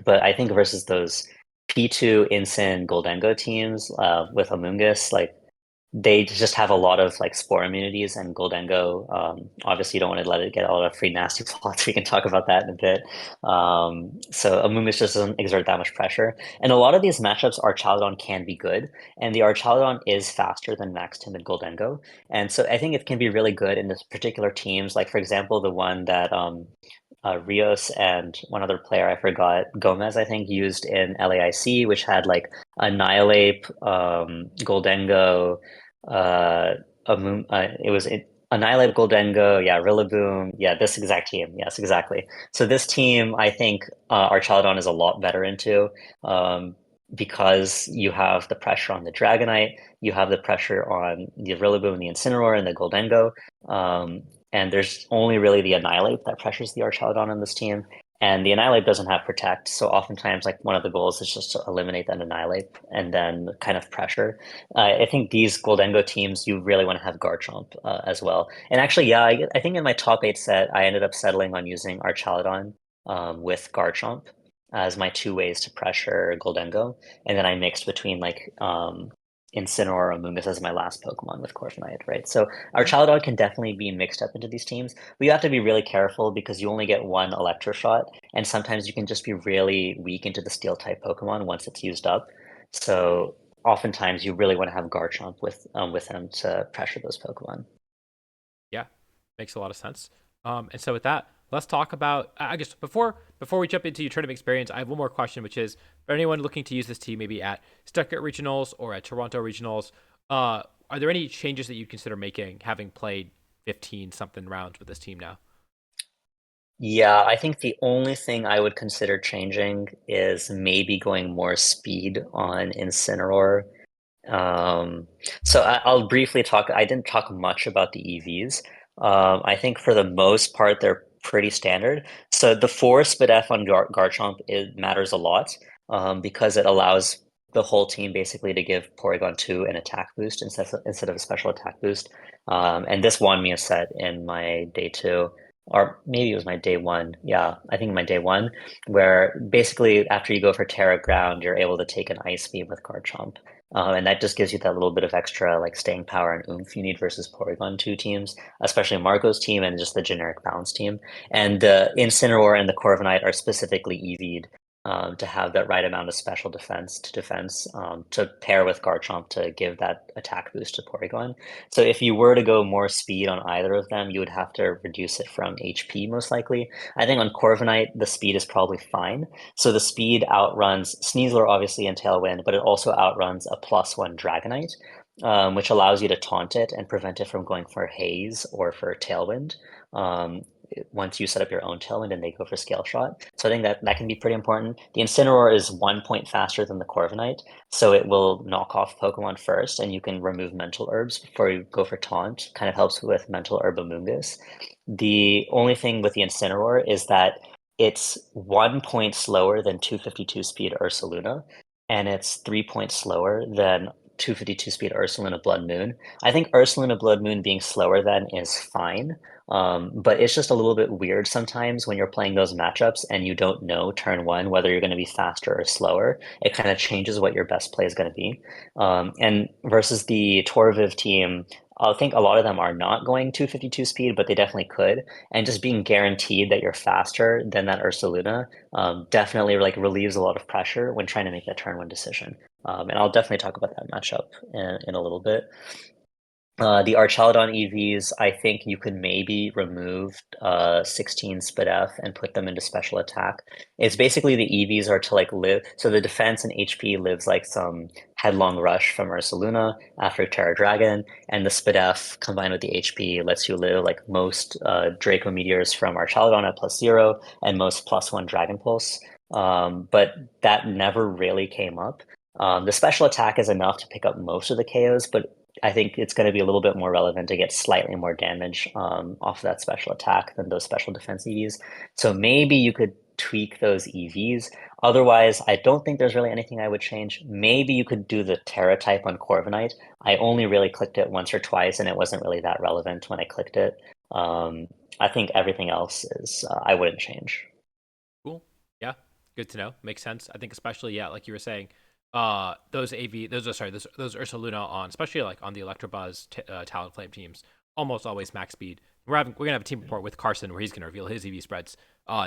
but I think versus those P2 Incin Goldengo teams with Amoonguss, like they just have a lot of like spore immunities, and Goldengo, obviously you don't want to let it get all the free nasty plots. We can talk about that in a bit. So Amoonguss just doesn't exert that much pressure. And a lot of these matchups, Archaludon can be good, and the Archaludon is faster than Max Timid Goldengo. And so I think it can be really good in this particular teams. Like for example, the one that Rios and one other player I forgot, Gomez, I think, used in LAIC, which had like Annihilate, Goldengo, it was Annihilate, Goldengo, yeah, Rillaboom, yeah, this exact team, yes, exactly. So this team, I think Archaludon is a lot better into, because you have the pressure on the Dragonite, you have the pressure on the Rillaboom, the Incineroar, and the Goldengo. Um, and there's only really the Annihilate that pressures the Archaludon on this team. And the Annihilate doesn't have Protect, so oftentimes, like one of the goals is just to eliminate that Annihilate and then kind of pressure. I think these Goldengo teams, you really want to have Garchomp as well. And actually, yeah, I think in my top 8 set, I ended up settling on using Archaludon with Garchomp as my two ways to pressure Goldengo. And then I mixed between like Incineroar or Amoonguss as my last Pokemon with Corviknight, right? So
Mhm.
Archaludon can definitely be mixed up into these teams, but you have to be really careful because you only get one Electro Shot, and sometimes you can just be really weak into the Steel type Pokemon once it's used up. So oftentimes you really want to have Garchomp with him to pressure those Pokemon.
Yeah, makes a lot of sense. And so with that, let's talk about. I guess before we jump into your tournament experience, I have one more question, which is for anyone looking to use this team, maybe at Stuttgart Regionals or at Toronto Regionals, are there any changes that you consider making, having played 15 something rounds with this team now?
Yeah, I think the only thing I would consider changing is maybe going more speed on Incineroar. Um, so I'll briefly talk. I didn't talk much about the EVs. I think for the most part, they're pretty standard. So the force spit F on Garchomp, it matters a lot because it allows the whole team basically to give Porygon 2 an attack boost instead of a special attack boost. And this won me a set in my day two, or maybe it was my day one. Yeah, I think my day one, where basically after you go for Terra Ground, you're able to take an Ice Beam with Garchomp. And that just gives you that little bit of extra like staying power and oomph you need versus Porygon 2 teams, especially Marco's team and just the generic balance team. And the Incineroar and the Corviknight are specifically EV'd to have that right amount of special defense to pair with Garchomp to give that attack boost to Porygon. So if you were to go more speed on either of them, you would have to reduce it from HP most likely. I think on Corviknight, the speed is probably fine. So the speed outruns Sneasler, obviously, in Tailwind, but it also outruns a +1 Dragonite, which allows you to taunt it and prevent it from going for Haze or for Tailwind. Um, Once you set up your own Tailwind and they go for Scale Shot. So I think that can be pretty important. The Incineroar is 1 point faster than the Corviknight, so it will knock off Pokemon first, and you can remove Mental Herbs before you go for Taunt. Kind of helps with Mental Herb Amoonguss. The only thing with the Incineroar is that it's 1 point slower than 252 speed Ursaluna, and it's 3 points slower than 252 speed Ursaluna Blood Moon. I think Ursaluna Blood Moon being slower than is fine. But it's just a little bit weird sometimes when you're playing those matchups and you don't know turn one whether you're going to be faster or slower. It kind of changes what your best play is going to be. And versus the Torviv team, I think a lot of them are not going 252 speed, but they definitely could. And just being guaranteed that you're faster than that Ursaluna definitely like relieves a lot of pressure when trying to make that turn one decision. And I'll definitely talk about that matchup in a little bit. The Archaludon EVs, I think you could maybe remove 16 SpDef and put them into special attack. It's basically the EVs are to like live, so the defense and HP lives like some headlong rush from Ursaluna after Terra Dragon, and the SpDef combined with the HP lets you live like most Draco Meteors from Archaludon at +0 and most +1 Dragon Pulse. But that never really came up. The special attack is enough to pick up most of the KOs, but I think it's going to be a little bit more relevant to get slightly more damage off of that special attack than those special defense EVs. So maybe you could tweak those EVs. Otherwise, I don't think there's really anything I would change. Maybe you could do the Terra type on Corviknight. I only really clicked it once or twice, and it wasn't really that relevant when I clicked it. I think everything else is I wouldn't change.
Cool. Yeah. Good to know. Makes sense. I think especially, yeah, like you were saying, those AV, those are sorry, those Ursaluna on, especially like on the Electabuzz Talonflame teams, almost always max speed. We're gonna have a team report with Carson where he's gonna reveal his EV spreads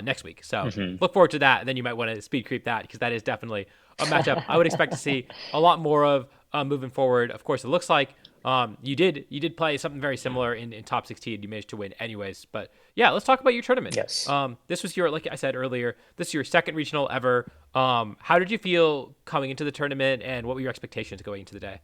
next week. So look forward to that, and then you might want to speed creep that because that is definitely a matchup I would expect to see a lot more of moving forward. Of course, it looks like you did play something very similar in top 16. You managed to win anyways. But yeah, let's talk about your tournament.
Yes.
This was your, like I said earlier, this is your second regional ever. How did you feel coming into the tournament, and what were your expectations going into the day?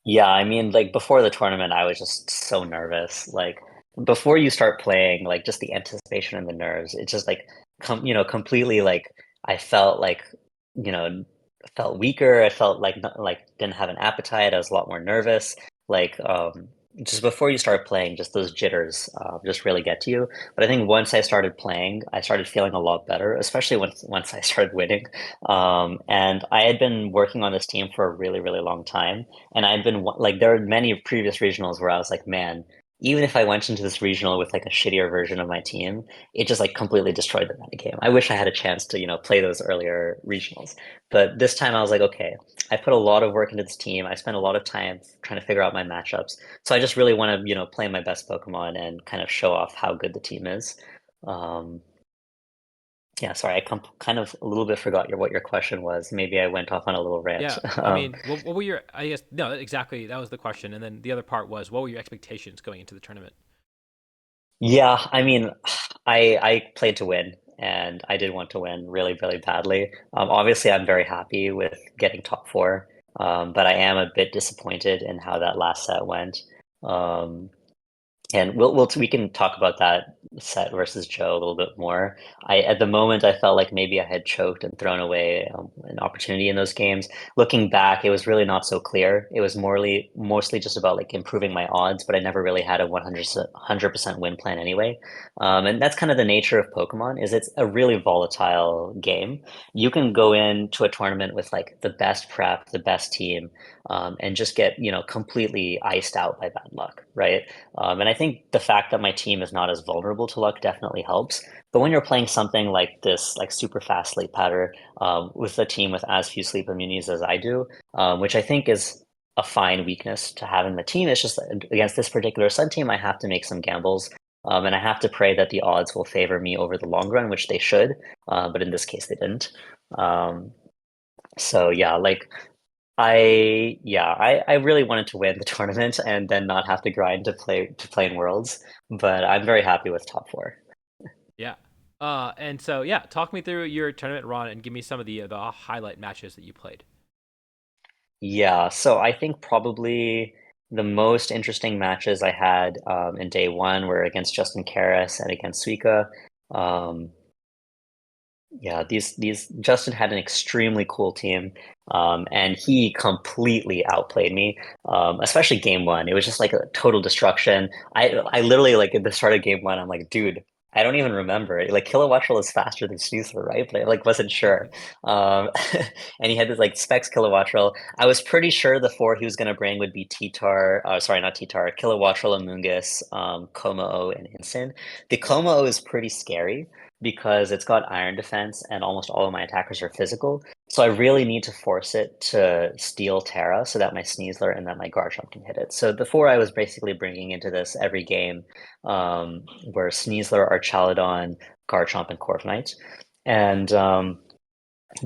Yeah, I mean, like before the tournament, I was just so nervous. Like before you start playing, like just the anticipation and the nerves, it's just like completely like I felt like, you know, felt weaker. I felt like like didn't have an appetite. I was a lot more nervous. Like just before you start playing, just those jitters just really get to you. But I think once I started playing, I started feeling a lot better, especially once I started winning. And I had been working on this team for a really, really long time. And I'd been like, there were many previous regionals where I was like, man, even if I went into this regional with like a shittier version of my team, it just like completely destroyed the metagame. I wish I had a chance to, play those earlier regionals. But this time I was like, okay, I put a lot of work into this team. I spent a lot of time trying to figure out my matchups. So I just really want to, play my best Pokemon and kind of show off how good the team is. Um, yeah, sorry, I kind of a little bit forgot what your question was. Maybe I went off on a little rant.
Yeah, I mean, what were your? I guess no, exactly. That was the question, and then the other part was, what were your expectations going into the tournament?
Yeah, I mean, I played to win, and I did want to win really, really badly. Obviously, I'm very happy with getting top four, but I am a bit disappointed in how that last set went. Um, and we can talk about that set versus Joe a little bit more. At the moment I felt like maybe I had choked and thrown away an opportunity in those games. Looking back, it was really not so clear. It was mostly just about like improving my odds, but I never really had a 100% win plan anyway. And that's kind of the nature of Pokemon. Is it's a really volatile game. You can go into a tournament with like the best prep, the best team, and just get completely iced out by bad luck, right? And I think the fact that my team is not as vulnerable to luck definitely helps. But when you're playing something like this, like super fast sleep pattern, with a team with as few sleep immunities as I do, which I think is a fine weakness to have in the team, it's just that against this particular Sun team, I have to make some gambles. And I have to pray that the odds will favor me over the long run, which they should. But in this case, they didn't. Um, so yeah, like I really wanted to win the tournament and then not have to grind to play in Worlds, but I'm very happy with top four.
Yeah. And so yeah, talk me through your tournament run and give me some of the highlight matches that you played.
Yeah, so I think probably the most interesting matches I had in day one were against Justin Karras and against Suika. Um, yeah, these Justin had an extremely cool team, and he completely outplayed me. Especially game one, it was just like a total destruction. I literally like at the start of game one, I'm like, dude. I don't even remember. Like Kilowattrel is faster than Sneasler, right? But I like wasn't sure. Um, and he had this like Specs Kilowattrel. I was pretty sure the four he was gonna bring would be T-Tar, sorry, not T-Tar, Kilowattrel, Amoonguss, Kommo-o, and Incin. The Kommo-o is pretty scary because it's got Iron Defense and almost all of my attackers are physical. So I really need to force it to steal Terra so that my Sneasler and that my Garchomp can hit it. So the four I was basically bringing into this every game were Sneasler, Archaludon, Garchomp, and Corviknight. And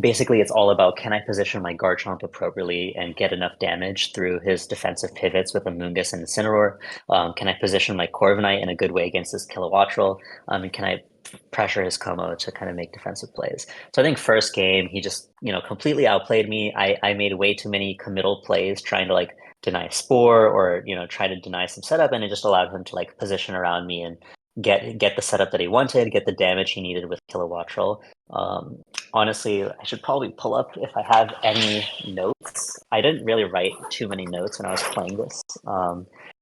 basically, it's all about can I position my Garchomp appropriately and get enough damage through his defensive pivots with Amoonguss and Incineroar? Can I position my Corviknight in a good way against this Kilowattrel? And can I pressure his Como to kind of make defensive plays? So I think first game, he just, completely outplayed me. I made way too many committal plays trying to like deny Spore or, try to deny some setup, and it just allowed him to like position around me and get the setup that he wanted, get the damage he needed with Kilowattrel. Um, Honestly, I should probably pull up if I have any notes. I didn't really write too many notes when I was playing this.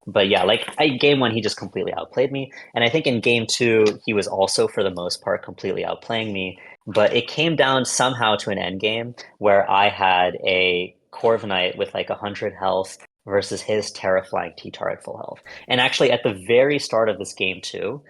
But yeah, like game one, he just completely outplayed me. And I think in game two, he was also, for the most part, completely outplaying me. But it came down somehow to an end game where I had a Corviknight with like 100 health versus his Terraflying T-Tar at full health. And actually, at the very start of this game too,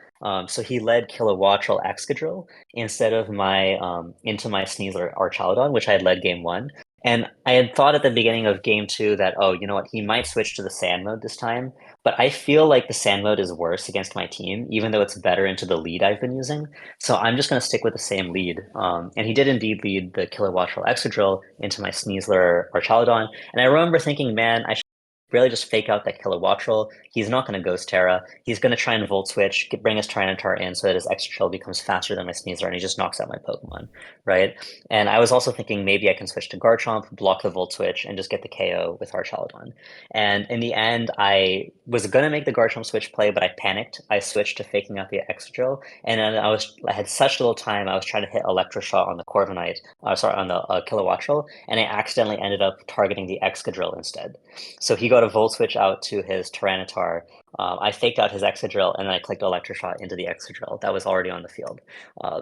so he led Kilowattrel Excadrill instead of my into my Sneasler Archaludon, which I had led game one. And I had thought at the beginning of game two that, oh, you know what, he might switch to the sand mode this time. But I feel like the sand mode is worse against my team, even though it's better into the lead I've been using. So I'm just going to stick with the same lead. And he did indeed lead the Kilowattrel Excadrill into my Sneasler Archaludon. And I remember thinking, man, I should really just fake out that Kilowattrel. He's not going to Ghost Terra. He's going to try and Volt Switch, bring his Tyranitar in so that his Excadrill becomes faster than my Sneasler and he just knocks out my Pokemon, right? And I was also thinking maybe I can switch to Garchomp, block the Volt Switch, and just get the KO with Archaludon. And in the end, I was going to make the Garchomp switch play, but I panicked. I switched to faking out the Excadrill, and then I had such little time. I was trying to hit Electroshot on the Corviknight, sorry, on the Kilowattrel, and I accidentally ended up targeting the Excadrill instead. So he got a Volt Switch out to his Tyranitar. I faked out his Excadrill, and then I clicked Electroshot into the Excadrill. That was already on the field.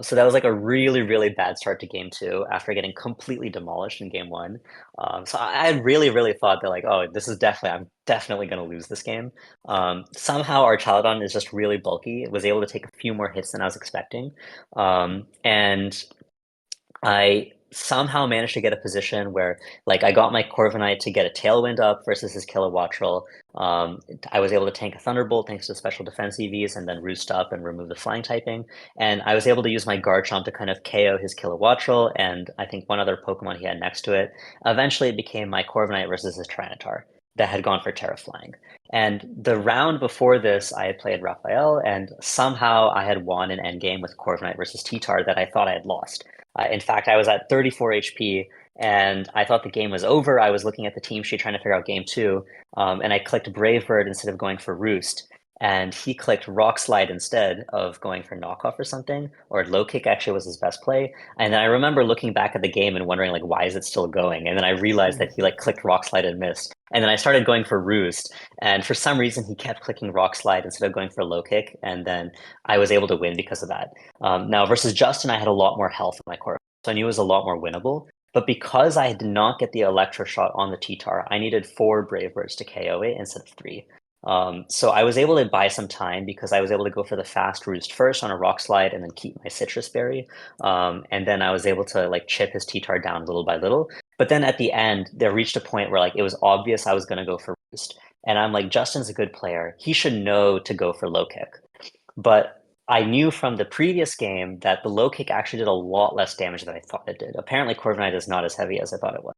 So that was like a really, really bad start to game two after getting completely demolished in game one. So I really, really thought that like, oh, I'm definitely going to lose this game. Somehow Archaludon is just really bulky. It was able to take a few more hits than I was expecting. And I somehow managed to get a position where, like, I got my Corviknight to get a Tailwind up versus his Kilowattrel. I was able to tank a Thunderbolt thanks to special defense EVs and then Roost up and remove the flying typing. And I was able to use my Garchomp to kind of KO his Kilowattrel and I think one other Pokemon he had next to it. Eventually, it became my Corviknight versus his Tyranitar that had gone for Terra Flying. And the round before this, I had played Raphael, and somehow I had won an endgame with Corviknight versus T-Tar that I thought I had lost. In fact, I was at 34 HP and I thought the game was over. I was looking at the team sheet trying to figure out game two, and I clicked Brave Bird instead of going for Roost. And he clicked Rock Slide instead of going for knockoff or something, or low kick actually was his best play. And then I remember looking back at the game and wondering like, why is it still going? And then I realized that he like clicked Rock Slide and missed. And then I started going for Roost, and for some reason he kept clicking Rock Slide instead of going for low kick, and then I was able to win because of that. Now versus Justin, I had a lot more health in my core, so I knew it was a lot more winnable. But because I did not get the Electroshot on the T-Tar, I needed 4 Brave Birds to KO it instead of 3. So I was able to buy some time because I was able to go for the fast Roost first on a Rock Slide and then keep my Citrus Berry. And then I was able to like chip his T-Tar down little by little. But then at the end, there reached a point where like it was obvious I was going to go for Roost. And I'm like, Justin's a good player. He should know to go for low kick. But I knew from the previous game that the low kick actually did a lot less damage than I thought it did. Apparently, Corviknight is not as heavy as I thought it was.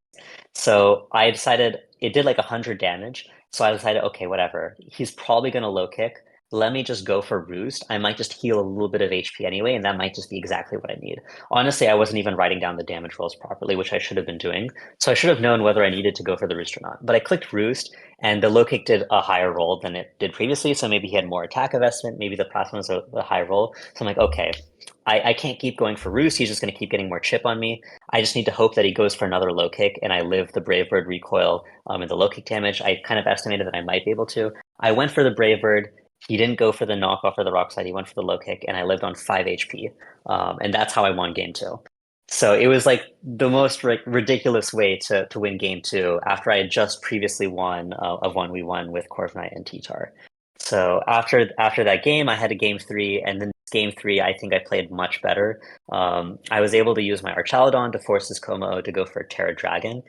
So I decided it did like 100 damage. So I decided, okay, whatever. He's probably going to low kick. Let me just go for Roost. I might just heal a little bit of HP anyway, and that might just be exactly what I need. Honestly, I wasn't even writing down the damage rolls properly, which I should have been doing. So I should have known whether I needed to go for the Roost or not. But I clicked Roost, and the low kick did a higher roll than it did previously. So maybe he had more attack investment. Maybe the platform was a high roll. So I'm like, okay, I can't keep going for Roost. He's just going to keep getting more chip on me. I just need to hope that he goes for another low kick and I live the Brave Bird recoil and the low kick damage. I kind of estimated that I might be able to. I went for the Brave Bird. He didn't go for the knockoff or the rock slide. He went for the low kick, and I lived on 5 HP. And that's how I won game two. So it was like the most ridiculous way to win game two after I had just previously won a 1v1 with Corv Knight and T-Tar. So after that game, I had a game three, and then game three, I think I played much better. I was able to use my Archaludon to force his Como to go for a Terra Dragon.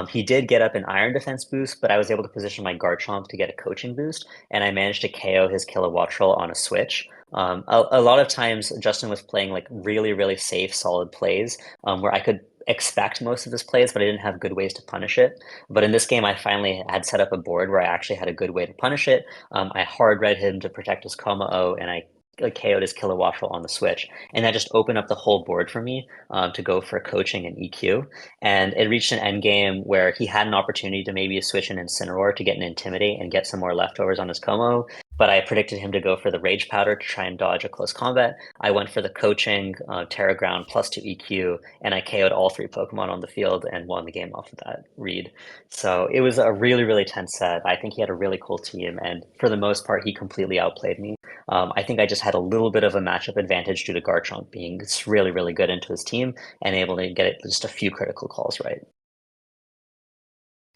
He did get up an Iron Defense boost, but I was able to position my Garchomp to get a coaching boost, and I managed to KO his Kilowattrel on a switch. A lot of times, Justin was playing like really, really safe, solid plays where I could expect most of his plays, but I didn't have good ways to punish it. But in this game, I finally had set up a board where I actually had a good way to punish it. I hard read him to protect his Como, and I KO'd his Kilowattrel on the switch. And that just opened up the whole board for me to go for coaching and EQ. And it reached an end game where he had an opportunity to maybe switch an Incineroar to get an Intimidate and get some more leftovers on his Como. But I predicted him to go for the Rage Powder to try and dodge a close combat. I went for the coaching, Terra Ground +2 EQ, and I KO'd all three Pokemon on the field and won the game off of that read. So it was a really, really tense set. I think he had a really cool team, and for the most part, he completely outplayed me. I think I just had a little bit of a matchup advantage due to Garchomp being really, really good into his team and able to get it just a few critical calls right.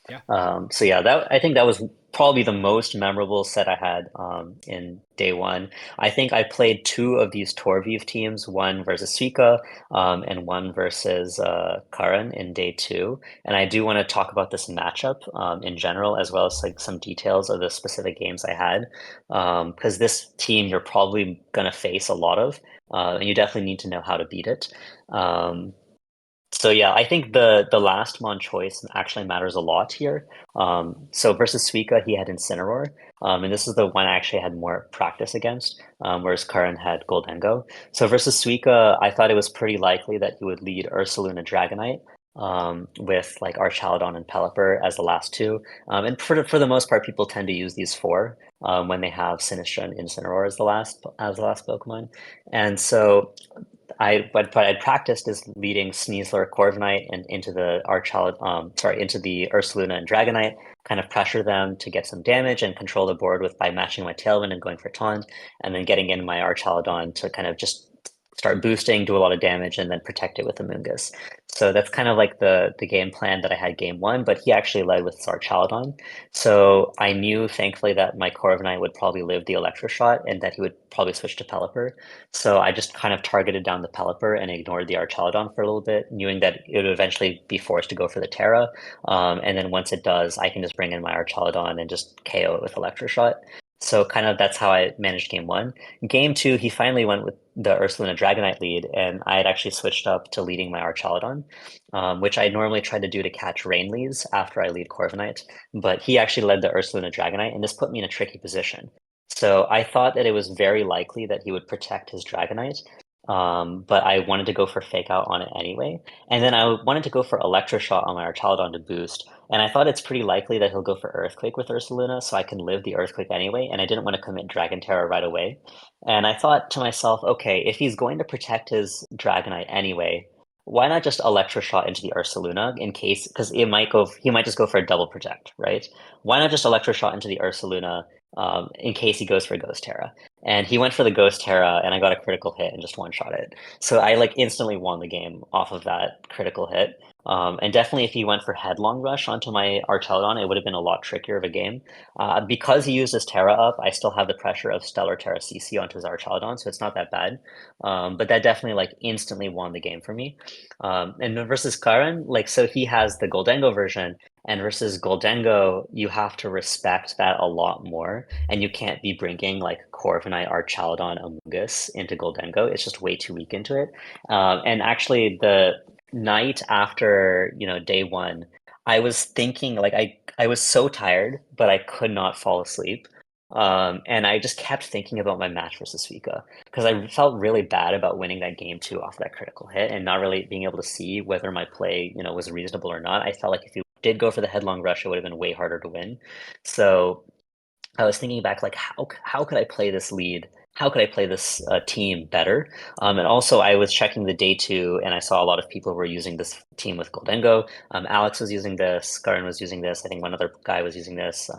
Yeah.
So yeah, that I think that was probably the most memorable set I had in day one. I think I played two of these Torviv teams, one versus Suika and one versus Karan in day two. And I do want to talk about this matchup in general, as well as like some details of the specific games I had. Because this team you're probably gonna face a lot of, and you definitely need to know how to beat it. Um, so yeah, I think the last mon choice actually matters a lot here. So versus Suika, he had Incineroar, and this is the one I actually had more practice against, whereas Karan had Goldengo. So versus Suika, I thought it was pretty likely that he would lead Ursaluna Dragonite, with like Archaludon and Pelipper as the last two. And for the most part, people tend to use these four when they have Sinistra and Incineroar as the last Pokemon. And so what I'd practiced is leading Sneasler, Corviknight, and into the into the Ursaluna and Dragonite, kind of pressure them to get some damage and control the board with by matching my Tailwind and going for Taunt, and then getting in my Archaludon to kind of just start boosting, do a lot of damage, and then protect it with the Mungus. So that's kind of like the game plan that I had game one, but he actually led with Archaludon. So I knew, thankfully, that my Corviknight would probably live the Electro Shot and that he would probably switch to Pelipper. So I just kind of targeted down the Pelipper and ignored the Archaludon for a little bit, knowing that it would eventually be forced to go for the Terra. And then once it does, I can just bring in my Archaludon and just KO it with Electro Shot. So kind of that's how I managed game one. Game two, he finally went with the Ursaluna Dragonite lead, and I had actually switched up to leading my Archaludon, which I normally try to do to catch rain leads after I lead Corviknight. But he actually led the Ursaluna Dragonite, and this put me in a tricky position. So I thought that it was very likely that he would protect his Dragonite, but I wanted to go for Fake Out on it anyway. And then I wanted to go for Electroshot on my Archaludon to boost. And I thought it's pretty likely that he'll go for Earthquake with Ursaluna, so I can live the Earthquake anyway, and I didn't want to commit Dragon Terror right away. And I thought to myself, okay, if he's going to protect his Dragonite anyway, why not just Electroshot into the Ursaluna in case, because he might just go for a double protect, right? Why not just Electroshot into the Ursaluna in case he goes for Ghost Terra? And he went for the Ghost Terra, and I got a critical hit and just one-shot it. So I like instantly won the game off of that critical hit. And definitely, if he went for Headlong Rush onto my Archaludon, it would have been a lot trickier of a game. Because he used his Terra up, I still have the pressure of Stellar Terra CC onto his Archaludon, so it's not that bad. But that definitely like instantly won the game for me. And versus Karan, like so he has the Goldengo version, and versus Goldengo, you have to respect that a lot more, and you can't be bringing like Corviknight, Archaludon, Amoonguss into Goldengo. It's just way too weak into it. And actually, the night after day one, I was thinking like I was so tired, but I could not fall asleep. And I just kept thinking about my match versus Suika because I felt really bad about winning that game two off that critical hit and not really being able to see whether my play, was reasonable or not. I felt like if you did go for the headlong rush, it would have been way harder to win. So I was thinking back, like how could I play this lead? how could I play this team better? And also, I was checking the day two, and I saw a lot of people were using this team with Goldengo. Alex was using this, Karan was using this. I think one other guy was using this.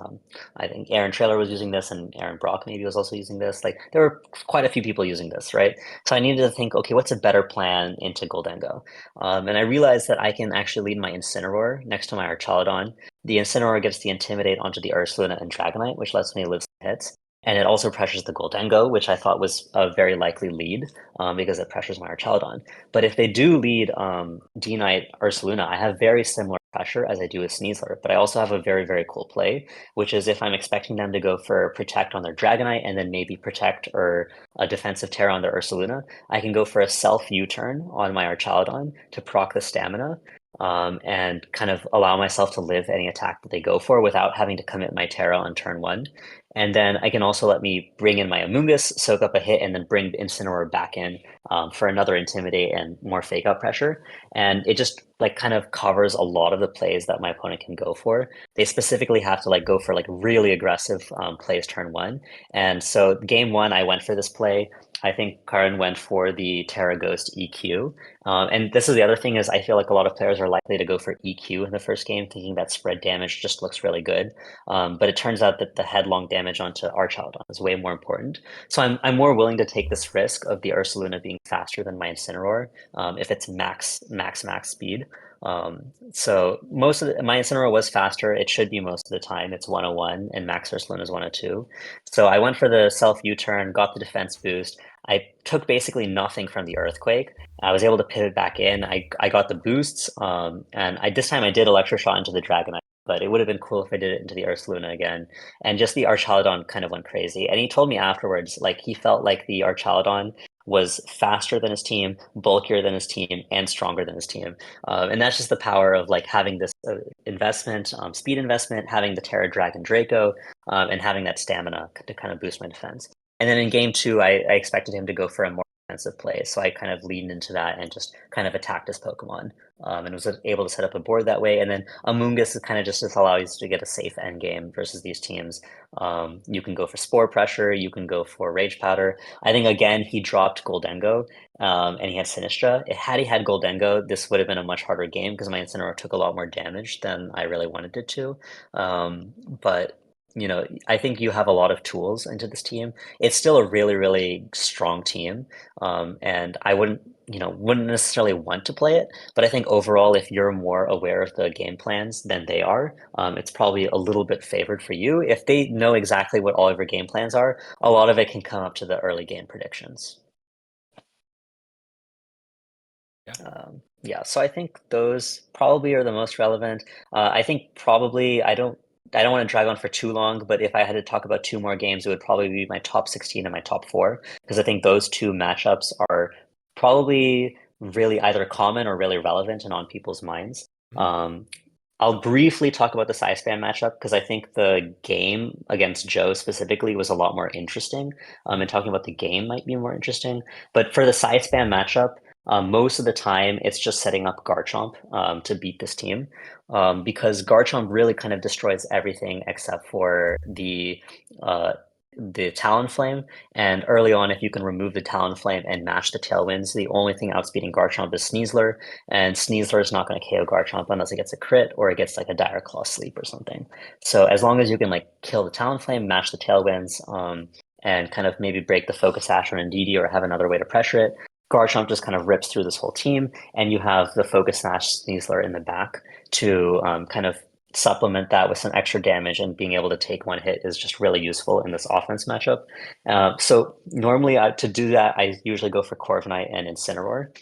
I think Aaron Trailer was using this, and Aaron Brock maybe was also using this. Like there were quite a few people using this, right? So I needed to think, okay, what's a better plan into Goldengo? And I realized that I can actually lead my Incineroar next to my Archaludon. The Incineroar gets the Intimidate onto the Ursaluna and Dragonite, which lets me live some hits. And it also pressures the Goldengo, which I thought was a very likely lead because it pressures my Archaludon. But if they do lead D-Knight Ursaluna, I have very similar pressure as I do with Sneasler. But I also have a very, very cool play, which is if I'm expecting them to go for Protect on their Dragonite and then maybe Protect or a Defensive Terra on their Ursaluna, I can go for a self U-turn on my Archaludon to proc the stamina and kind of allow myself to live any attack that they go for without having to commit my Terra on turn one. And then I can also let me bring in my Amoonguss, soak up a hit, and then bring the Incineroar back in for another Intimidate and more Fake Out pressure. And it just like kind of covers a lot of the plays that my opponent can go for. They specifically have to like go for like really aggressive plays turn one. And so game one, I went for this play. I think Karan went for the Terra Ghost EQ. And this is the other thing is I feel like a lot of players are likely to go for EQ in the first game, thinking that spread damage just looks really good. But it turns out that the headlong damage onto Archaludon is way more important. So I'm more willing to take this risk of the Ursaluna being faster than my Incineroar if it's max speed. So most of my Incineroar was faster. It should be most of the time. It's 101 and max Ursaluna is 102. So I went for the self U-turn, got the defense boost. I took basically nothing from the Earthquake. I was able to pivot back in. I got the boosts, and this time I did Electroshock into the Dragonite, but it would have been cool if I did it into the Ursaluna again. And just the Archaludon kind of went crazy. And he told me afterwards, like he felt like the Archaludon was faster than his team, bulkier than his team, and stronger than his team. And that's just the power of like having this investment, speed investment, having the Terra Dragon Draco, and having that stamina to kind of boost my defense. And then in game two, I expected him to go for a more defensive play, so I kind of leaned into that and just kind of attacked his Pokemon, and was able to set up a board that way. And then Amoonguss is kind of just allows you to get a safe end game versus these teams. You can go for Spore Pressure, you can go for Rage Powder. I think again he dropped Goldengo, and he had Sinistra. Had he had Goldengo, this would have been a much harder game because my Incineroar took a lot more damage than I really wanted it to. But you know, I think you have a lot of tools into this team. It's still a really, really strong team, and I wouldn't necessarily want to play it. But I think overall, if you're more aware of the game plans than they are, it's probably a little bit favored for you. If they know exactly what all of your game plans are, a lot of it can come up to the early game predictions.
Yeah.
Yeah, so I think those probably are the most relevant. I think probably I don't want to drag on for too long, but if I had to talk about two more games, it would probably be my top 16 and my top four, because I think those two matchups are probably really either common or really relevant and on people's minds.
Mhm.
Um, I'll briefly talk about the side spam matchup because I think the game against Joe specifically was a lot more interesting. And talking about the game might be more interesting. But for the side spam matchup, most of the time it's just setting up Garchomp to beat this team because Garchomp really kind of destroys everything except for the Talonflame. And early on, if you can remove the Talonflame and match the Tailwinds, the only thing outspeeding Garchomp is Sneasler, and Sneasler is not going to KO Garchomp unless it gets a crit or it gets like a Dire Claw sleep or something. So as long as you can like kill the Talonflame, match the Tailwinds, and kind of maybe break the Focus Sash on Indeedee or have another way to pressure it, Garchomp just kind of rips through this whole team, and you have the Focus Sash Sneasler in the back to kind of supplement that with some extra damage, and being able to take one hit is just really useful in this offense matchup. So normally to do that, I usually go for Corviknight and Incineroar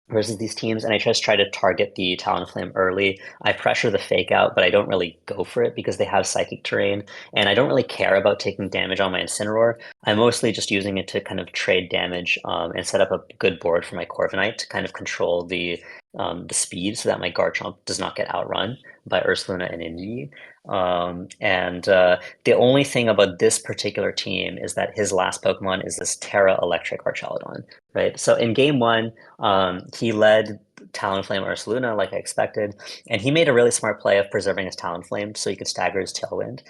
versus these teams, and I just try to target the Talonflame early. I pressure the Fake Out, but I don't really go for it because they have Psychic Terrain, and I don't really care about taking damage on my Incineroar. I'm mostly just using it to kind of trade damage and set up a good board for my Corviknight to kind of control the speed so that my Garchomp does not get outrun by Ursaluna and Indeedee. And the only thing about this particular team is that his last Pokemon is this Terra Electric Archaludon, right? So in game one, he led Talonflame Ursaluna like I expected, and he made a really smart play of preserving his Talonflame so he could stagger his Tailwind.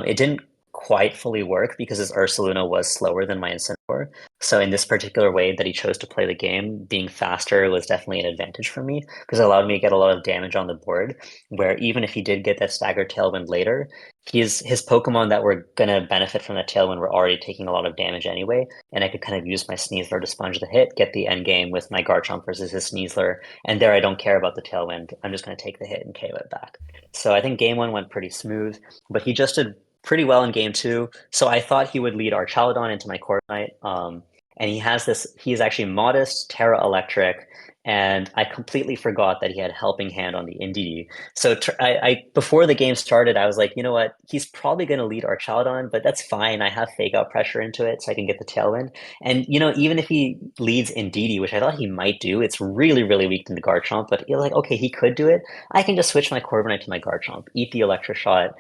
It didn't quite fully work because his Ursaluna was slower than my Incineroar. So in this particular way that he chose to play the game, being faster was definitely an advantage for me because it allowed me to get a lot of damage on the board. Where even if he did get that staggered Tailwind later, his Pokemon that were gonna benefit from that Tailwind were already taking a lot of damage anyway, and I could kind of use my Sneasler to sponge the hit, get the end game with my Garchomp versus his Sneasler, and there I don't care about the Tailwind. I'm just gonna take the hit and KO it back. So I think game one went pretty smooth, but he just did pretty well in game two. So I thought he would lead Archaludon into my Corviknight. And he has this, he's actually Modest, Terra Electric, and I completely forgot that he had Helping Hand on the Indeedee. So before the game started, I was like, you know what? He's probably going to lead Archaludon, but that's fine. I have Fake Out Pressure into it, so I can get the Tailwind. And even if he leads Indeedee, which I thought he might do, it's really, really weak to the Garchomp. But you're like, okay, he could do it. I can just switch my Corviknight to my Garchomp, eat the Electric Shot,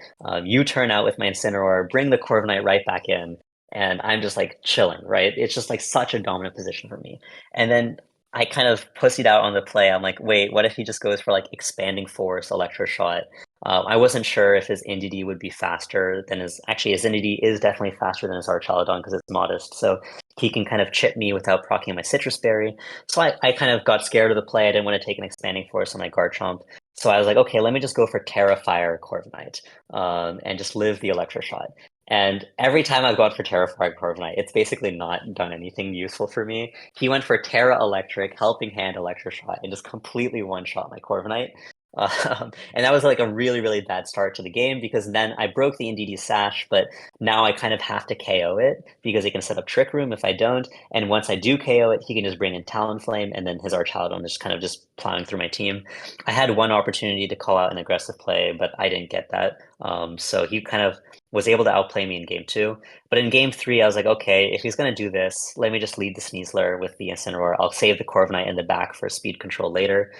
U-turn out with my Incineroar, bring the Corviknight right back in, and I'm just like chilling, right? It's just like such a dominant position for me. And then I kind of pussied out on the play. I'm like, wait, what if he just goes for like Expanding Force, Electro Shot? I wasn't sure if his Indeedee would be faster than his Indeedee is definitely faster than his Archaludon because it's Modest. So he can kind of chip me without proccing my Citrus Berry. So I kind of got scared of the play. I didn't want to take an Expanding Force on my Garchomp. So I was like, okay, let me just go for Terra Fire Corviknight and just live the Electro Shot. And every time I've gone for Terra Fire Corviknight, it's basically not done anything useful for me. He went for Terra Electric, Helping Hand Electro Shot, and just completely one-shot my Corviknight. And that was like a really, really bad start to the game because then I broke the Indeedee Sash, but now I kind of have to KO it because he can set up Trick Room if I don't. And once I do KO it, he can just bring in Talonflame, and then his Archaludon is kind of just plowing through my team. I had one opportunity to call out an aggressive play, but I didn't get that. So he kind of was able to outplay me in game two. But in game three, I was like, okay, if he's going to do this, let me just lead the Sneasler with the Incineroar. I'll save the Corviknight in the back for speed control later.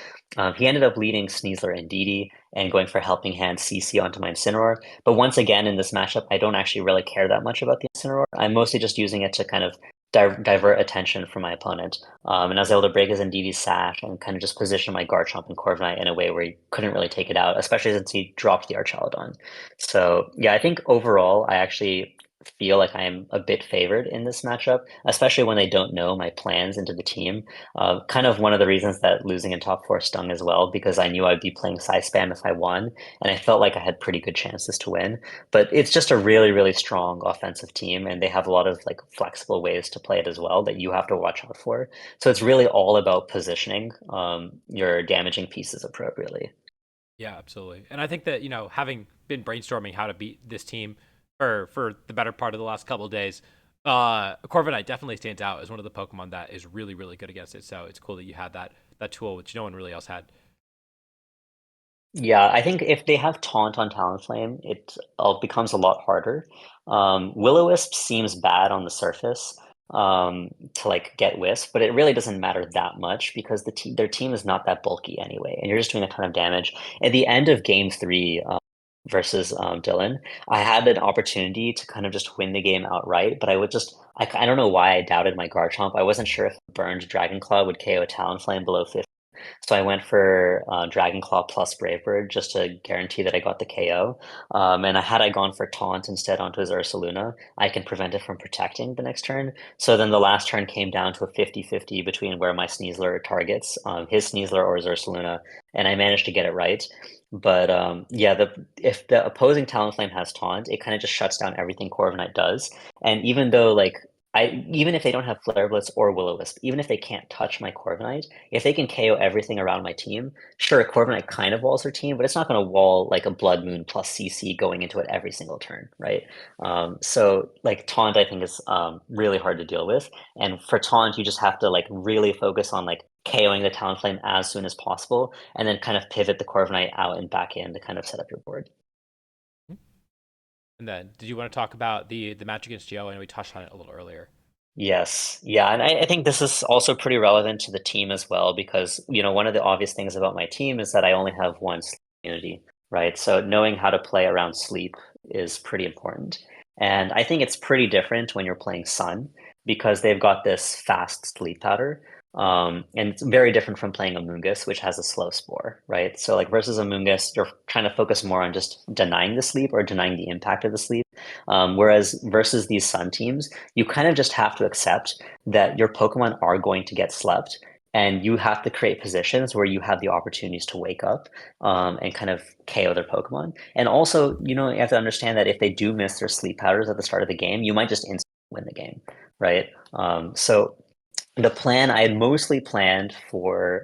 He ended up leading Sneasler and Indeedee and going for Helping Hand CC onto my Incineroar. But once again, in this matchup, I don't actually really care that much about the Incineroar. I'm mostly just using it to kind of divert attention from my opponent. And I was able to break his Indeedee Sash and kind of just position my Garchomp and Corviknight in a way where he couldn't really take it out, especially since he dropped the Archaludon. So yeah, I think overall, I actually feel like I'm a bit favored in this matchup, especially when they don't know my plans into the team. Kind of one of the reasons that losing in top four stung as well, because I knew I'd be playing side spam if I won, and I felt like I had pretty good chances to win. But it's just a really, really strong offensive team, and they have a lot of like flexible ways to play it as well that you have to watch out for. So it's really all about positioning your damaging pieces appropriately.
Yeah, absolutely. And I think that, having been brainstorming how to beat this team for the better part of the last couple of days, Corviknight definitely stands out as one of the Pokemon that is really, really good against it. So it's cool that you had that tool, which no one really else had.
Yeah, I think if they have Taunt on Talonflame, it becomes a lot harder. Will-O-Wisp seems bad on the surface to like get Wisp, but it really doesn't matter that much because their team is not that bulky anyway, and you're just doing a ton of damage. At the end of game three versus Dylan, I had an opportunity to kind of just win the game outright, but I don't know why I doubted my Garchomp. I wasn't sure if Burned Dragon Claw would KO Talonflame below 50. So I went for Dragon Claw plus Brave Bird just to guarantee that I got the KO. And had I gone for Taunt instead onto his Ursaluna, I can prevent it from protecting the next turn. So then the last turn came down to a 50-50 between where my Sneasler targets, his Sneasler or his Ursaluna, and I managed to get it right. But yeah, if the opposing Talonflame has Taunt, it kind of just shuts down everything Corviknight does. And even though even if they don't have Flare Blitz or Will-O-Wisp, even if they can't touch my Corviknight, if they can KO everything around my team, sure, Corviknight kind of walls their team, but it's not going to wall like a Blood Moon plus CC going into it every single turn, right? So like Taunt, I think is really hard to deal with, and for Taunt, you just have to like really focus on like KOing the Talonflame as soon as possible, and then kind of pivot the Corviknight out and back in to kind of set up your board.
And then, did you want to talk about the match against Joe? I know we touched on it a little earlier.
Yes. Yeah. And I think this is also pretty relevant to the team as well, because, one of the obvious things about my team is that I only have one sleep immunity, right? So knowing how to play around sleep is pretty important. And I think it's pretty different when you're playing Sun because they've got this fast sleep powder. And it's very different from playing Amoonguss, which has a slow spore, right? So like versus Amoonguss, you're trying to focus more on just denying the sleep or denying the impact of the sleep. Whereas versus these Sun teams, you kind of just have to accept that your Pokemon are going to get slept. And you have to create positions where you have the opportunities to wake up and kind of KO their Pokemon. And also, you have to understand that if they do miss their sleep powders at the start of the game, you might just instantly win the game, right? So the plan I had mostly planned for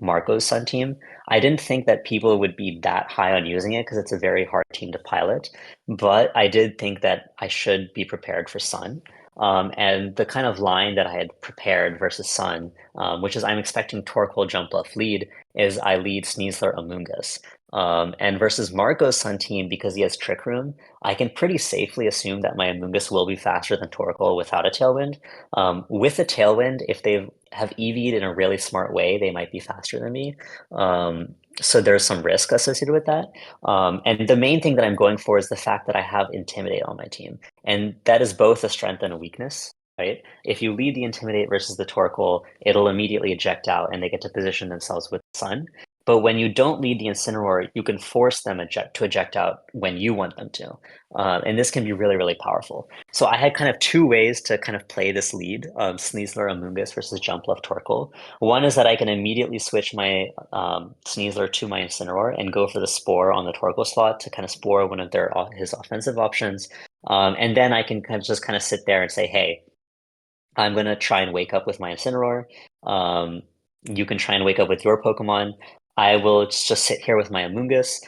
Marco's Sun team. I didn't think that people would be that high on using it because it's a very hard team to pilot, but I did think that I should be prepared for Sun. And the kind of line that I had prepared versus Sun, which is I'm expecting Torkoal jump left lead, is I lead Sneasler Amoonguss. And versus Marco's Sun team, because he has Trick Room, I can pretty safely assume that my Amoonguss will be faster than Torkoal without a Tailwind. With a Tailwind, if they have EV'd in a really smart way, they might be faster than me. So there's some risk associated with that. And the main thing that I'm going for is the fact that I have Intimidate on my team. And that is both a strength and a weakness, right? If you lead the Intimidate versus the Torkoal, it'll immediately eject out and they get to position themselves with Sun. But when you don't lead the Incineroar, you can force them to eject out when you want them to. And this can be really, really powerful. So I had kind of two ways to kind of play this lead, Sneasler Amoonguss versus Jump Left Torkoal. One is that I can immediately switch my Sneasler to my Incineroar and go for the Spore on the Torkoal slot to kind of Spore one of his offensive options. And then I can kind of sit there and say, hey, I'm going to try and wake up with my Incineroar. You can try and wake up with your Pokemon. I will just sit here with my Amoonguss.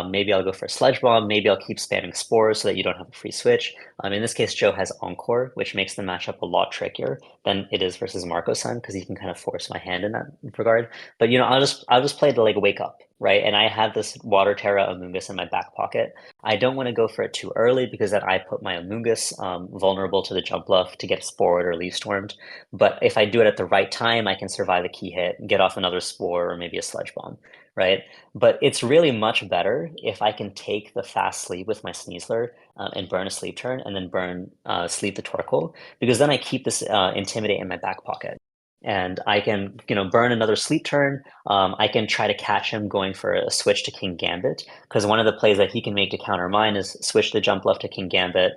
Maybe I'll go for a Sludge Bomb. Maybe I'll keep spamming Spores so that you don't have a free switch. In this case, Joe has Encore, which makes the matchup a lot trickier than it is versus Marco-san because he can kind of force my hand in that regard. But I'll just play the like wake up, right? And I have this Water Terra Amoonguss in my back pocket. I don't want to go for it too early because then I put my Amoonguss vulnerable to the Jump Bluff to get Spored or Leaf Stormed. But if I do it at the right time, I can survive a key hit, get off another Spore or maybe a Sludge Bomb, right? But it's really much better if I can take the fast sleep with my Sneasler and burn a sleep turn and then burn sleep the Torkoal because then I keep this Intimidate in my back pocket. And I can, burn another sleep turn. I can try to catch him going for a switch to King Gambit because one of the plays that he can make to counter mine is switch the jump left to King Gambit.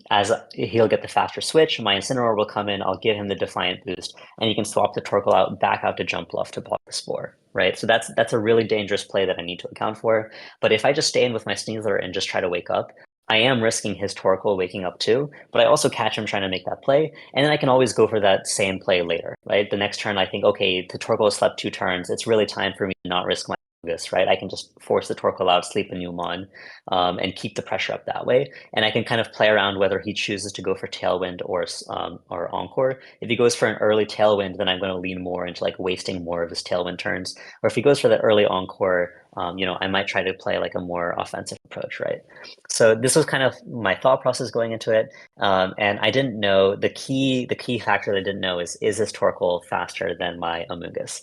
As he'll get the faster switch, my Incineroar will come in. I'll give him the Defiant boost, and he can swap the Torkoal out back out to jump left to block the Spore. Right, so that's a really dangerous play that I need to account for. But if I just stay in with my Sneasler and just try to wake up, I am risking his Torkoal waking up too, but I also catch him trying to make that play, and then I can always go for that same play later, right? The next turn, I think, okay, the Torkoal slept 2 turns. It's really time for me to not risk my this, right? I can just force the Torkoal out, sleep a Newmon, and keep the pressure up that way. And I can kind of play around whether he chooses to go for Tailwind or Encore. If he goes for an early Tailwind, then I'm going to lean more into like wasting more of his Tailwind turns. Or if he goes for the early Encore, I might try to play like a more offensive approach, right? So this was kind of my thought process going into it, and I didn't know the key factor that I didn't know is this Torkoal faster than my Amoonguss?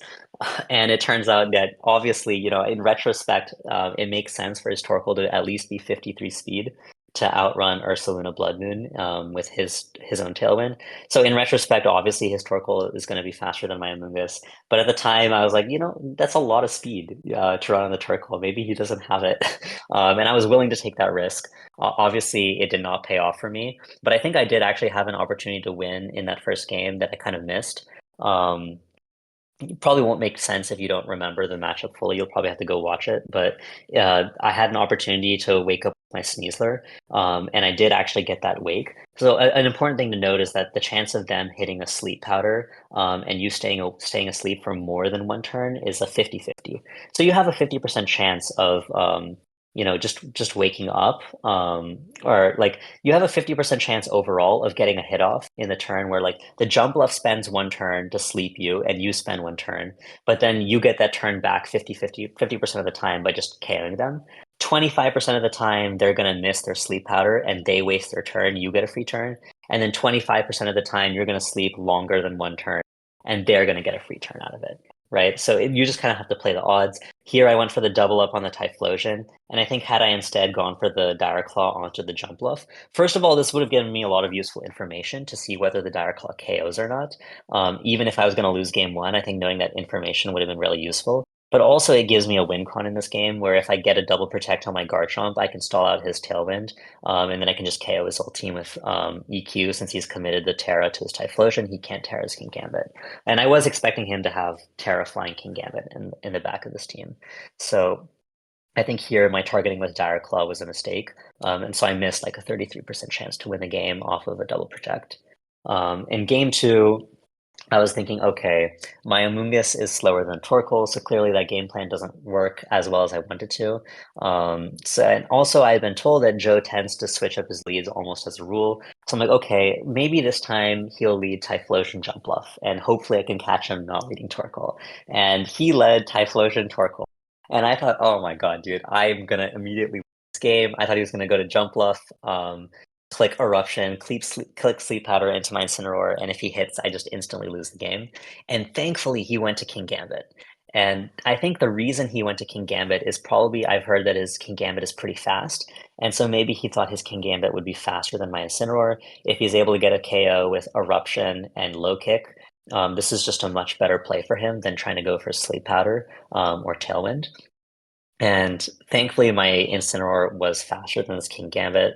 And it turns out that obviously, in retrospect, it makes sense for his Torkoal to at least be 53 speed to outrun Ursaluna Blood Moon with his own Tailwind. So in retrospect, obviously his Torkoal is going to be faster than my Amoonguss. But at the time, I was like, that's a lot of speed to run on the Torkoal. Maybe he doesn't have it, and I was willing to take that risk. Obviously, it did not pay off for me, but I think I did actually have an opportunity to win in that first game that I kind of missed. It probably won't make sense if you don't remember the matchup fully. You'll probably have to go watch it. But I had an opportunity to wake up my Sneasler, and I did actually get that wake. So an important thing to note is that the chance of them hitting a sleep powder and you staying asleep for more than one turn is a 50-50. So you have a 50% chance of just waking up, or like you have a 50% chance overall of getting a hit off in the turn where like the jump left spends one turn to sleep you and you spend one turn, but then you get that turn back 50% of the time by just KOing them. 25% of the time they're going to miss their sleep powder and they waste their turn, you get a free turn. And then 25% of the time you're going to sleep longer than one turn and they're going to get a free turn out of it. Right. So you just kind of have to play the odds. Here I went for the double up on the Typhlosion, and I think had I instead gone for the Dire Claw onto the Jump Bluff, first of all, this would have given me a lot of useful information to see whether the Dire Claw KOs or not. Even if I was going to lose game one, I think knowing that information would have been really useful. But also it gives me a win con in this game where if I get a double protect on my Garchomp, I can stall out his Tailwind, and then I can just KO his whole team with EQ since he's committed the Terra to his Typhlosion. He can't Terra his King Gambit. And I was expecting him to have Terra flying King Gambit in the back of this team. So I think here my targeting with Dire Claw was a mistake. And so I missed like a 33% chance to win the game off of a double protect. In game two, I was thinking, okay, my Amoonguss is slower than Torkoal, so clearly that game plan doesn't work as well as I wanted to. And also I've been told that Joe tends to switch up his leads almost as a rule. So I'm like, okay, maybe this time he'll lead Typhlosion Jump Bluff, and hopefully I can catch him not leading Torkoal. And he led Typhlosion Torkoal. And I thought, oh my God, dude, I'm gonna immediately win this game. I thought he was gonna go to Jump Bluff. Click Eruption, click Sleep Powder into my Incineroar, and if he hits, I just instantly lose the game. And thankfully, he went to King Gambit. And I think the reason he went to King Gambit is probably I've heard that his King Gambit is pretty fast. And so maybe he thought his King Gambit would be faster than my Incineroar. If he's able to get a KO with Eruption and Low Kick, this is just a much better play for him than trying to go for Sleep Powder or Tailwind. And thankfully, my Incineroar was faster than this King Gambit.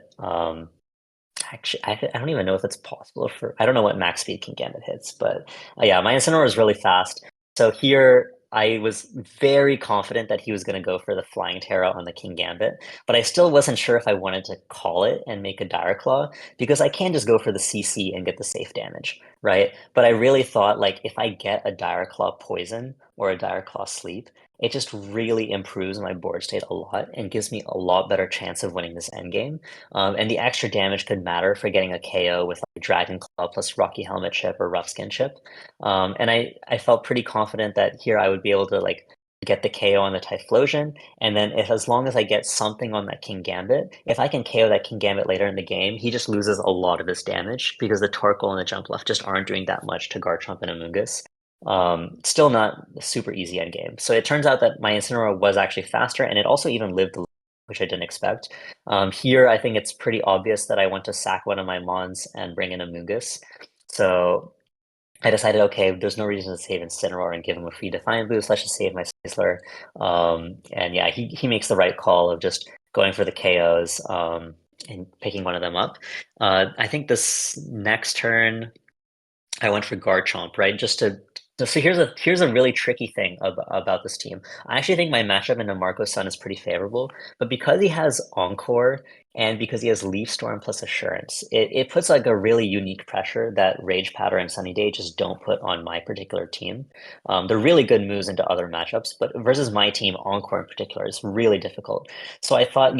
Actually, I don't even know if it's possible for. I don't know what max speed King Gambit hits, but yeah, my Incineroar is really fast. So here, I was very confident that he was going to go for the Flying Terra on the King Gambit, but I still wasn't sure if I wanted to call it and make a Dire Claw because I can just go for the CC and get the safe damage, right? But I really thought like if I get a Dire Claw Poison or a Dire Claw Sleep, it just really improves my board state a lot and gives me a lot better chance of winning this endgame. And the extra damage could matter for getting a KO with like Dragon Claw plus Rocky Helmet chip or Rough Skin chip. And I felt pretty confident that here I would be able to like get the KO on the Typhlosion, and then if as long as I get something on that King Gambit, if I can KO that King Gambit later in the game, he just loses a lot of his damage because the Torkoal and the Jump Left just aren't doing that much to Garchomp and Amoonguss. Still not a super easy end game. So it turns out that my Incineroar was actually faster, and it also even lived, which I didn't expect. Here, I think it's pretty obvious that I want to sack one of my Mons and bring in a Amoonguss. So I decided, okay, there's no reason to save Incineroar and give him a free Defiant Boost. Let's just save my Sizzler. And yeah, he makes the right call of just going for the KOs and picking one of them up. I think this next turn, I went for Garchomp, right? So here's a really tricky thing about this team. I actually think my matchup into Marco Sun is pretty favorable, but because he has Encore and because he has Leaf Storm plus Assurance, it puts like a really unique pressure that Rage Powder and Sunny Day just don't put on my particular team. They're really good moves into other matchups, but versus my team, Encore in particular is really difficult. So I thought,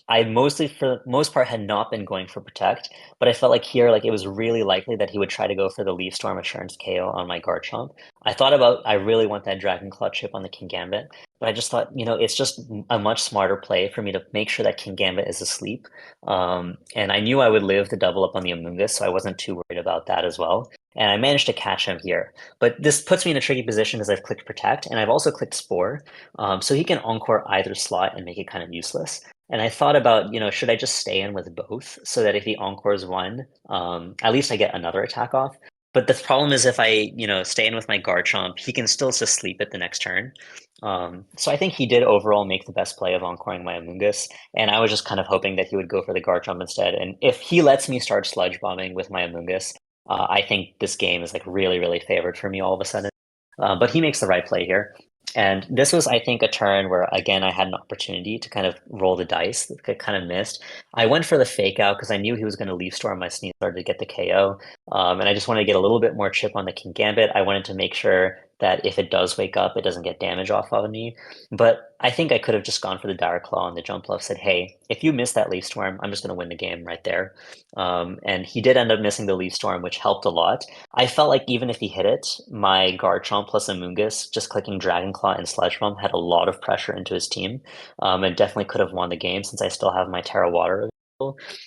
I mostly for the most part had not been going for Protect, but I felt like here, like it was really likely that he would try to go for the Leaf Storm Assurance KO on my Garchomp. I really want that Dragon Claw chip on the King Gambit, but I just thought, it's just a much smarter play for me to make sure that King Gambit is asleep. And I knew I would live to double up on the Amoonguss, so I wasn't too worried about that as well. And I managed to catch him here. But this puts me in a tricky position as I've clicked Protect, and I've also clicked Spore. So he can Encore either slot and make it kind of useless. And I thought about, should I just stay in with both so that if he encores one, at least I get another attack off. But the problem is if I, stay in with my Garchomp, he can still just sleep it the next turn. So I think he did overall make the best play of encoring my Amoonguss, and I was just kind of hoping that he would go for the Garchomp instead. And if he lets me start sludge bombing with my Amoonguss, I think this game is like really, really favored for me all of a sudden. But he makes the right play here. And this was, I think, a turn where, again, I had an opportunity to kind of roll the dice that kind of missed. I went for the fake out because I knew he was going to Leaf Storm my Sneasler to get the KO. And I just wanted to get a little bit more chip on the King Gambit. I wanted to make sure that if it does wake up, it doesn't get damage off of me. But I think I could have just gone for the Dire Claw on the Jump Bluff, said, hey, if you miss that Leaf Storm, I'm just going to win the game right there. And he did end up missing the Leaf Storm, which helped a lot. I felt like even if he hit it, my Garchomp plus Amoonguss, just clicking Dragon Claw and Sludge Bomb had a lot of pressure into his team, and definitely could have won the game since I still have my Terra Water available.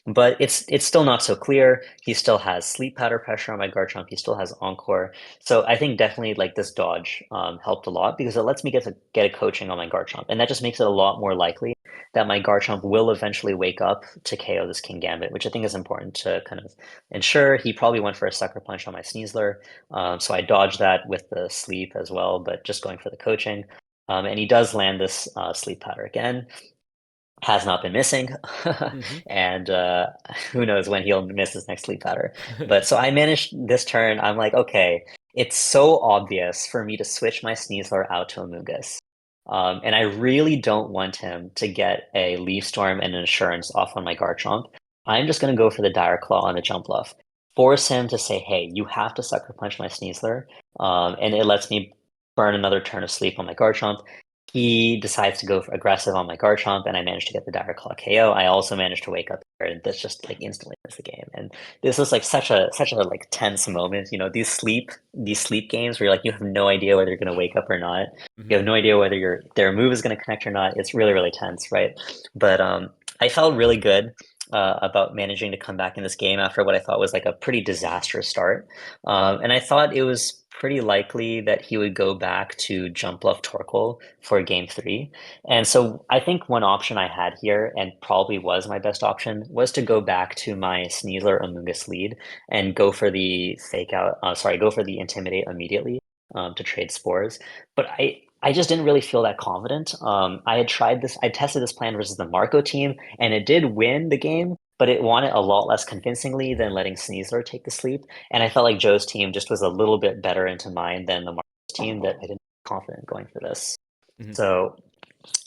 But it's still not so clear. He still has Sleep Powder pressure on my Garchomp. He still has Encore. So I think definitely like this dodge helped a lot because it lets me get a coaching on my Garchomp, and that just makes it a lot more likely that my Garchomp will eventually wake up to KO this King Gambit, which I think is important to kind of ensure. He probably went for a Sucker Punch on my Sneasler, so I dodged that with the sleep as well, but just going for the coaching. And he does land this sleep powder again. Has not been missing,
Mm-hmm.
and who knows when he'll miss his next sleep powder. But so I managed this turn. I'm like, okay, it's so obvious for me to switch my Sneasler out to Amoonguss. And I really don't want him to get a Leaf Storm and an Assurance off on my Garchomp. I'm just going to go for the Dire Claw on the Jump Bluff. Force him to say, hey, you have to Sucker Punch my Sneasler. And it lets me burn another turn of sleep on my Garchomp. He decides to go for aggressive on my Garchomp, and I managed to get the Dire Claw KO. I also managed to wake up here, and this just like instantly wins the game. And this was like such a like tense moment. You know, these sleep games where you're like you have no idea whether you're going to wake up or not. You
Mm-hmm.
have no idea whether their move is going to connect or not. It's really really tense, right? But I felt really good. About managing to come back in this game after what I thought was like a pretty disastrous start. And I thought it was pretty likely that he would go back to Jump Bluff Torkoal for game three. And so I think one option I had here, and probably was my best option, was to go back to my Sneasler Amoonguss lead and go for the fake out, go for the Intimidate immediately to trade spores. But I just didn't really feel that confident. I tested this plan versus the Marco team, and it did win the game, but it won it a lot less convincingly than letting Sneasler take the sleep. And I felt like Joe's team just was a little bit better into mine than the Marco's team that I didn't feel confident going for this.
Mm-hmm.
So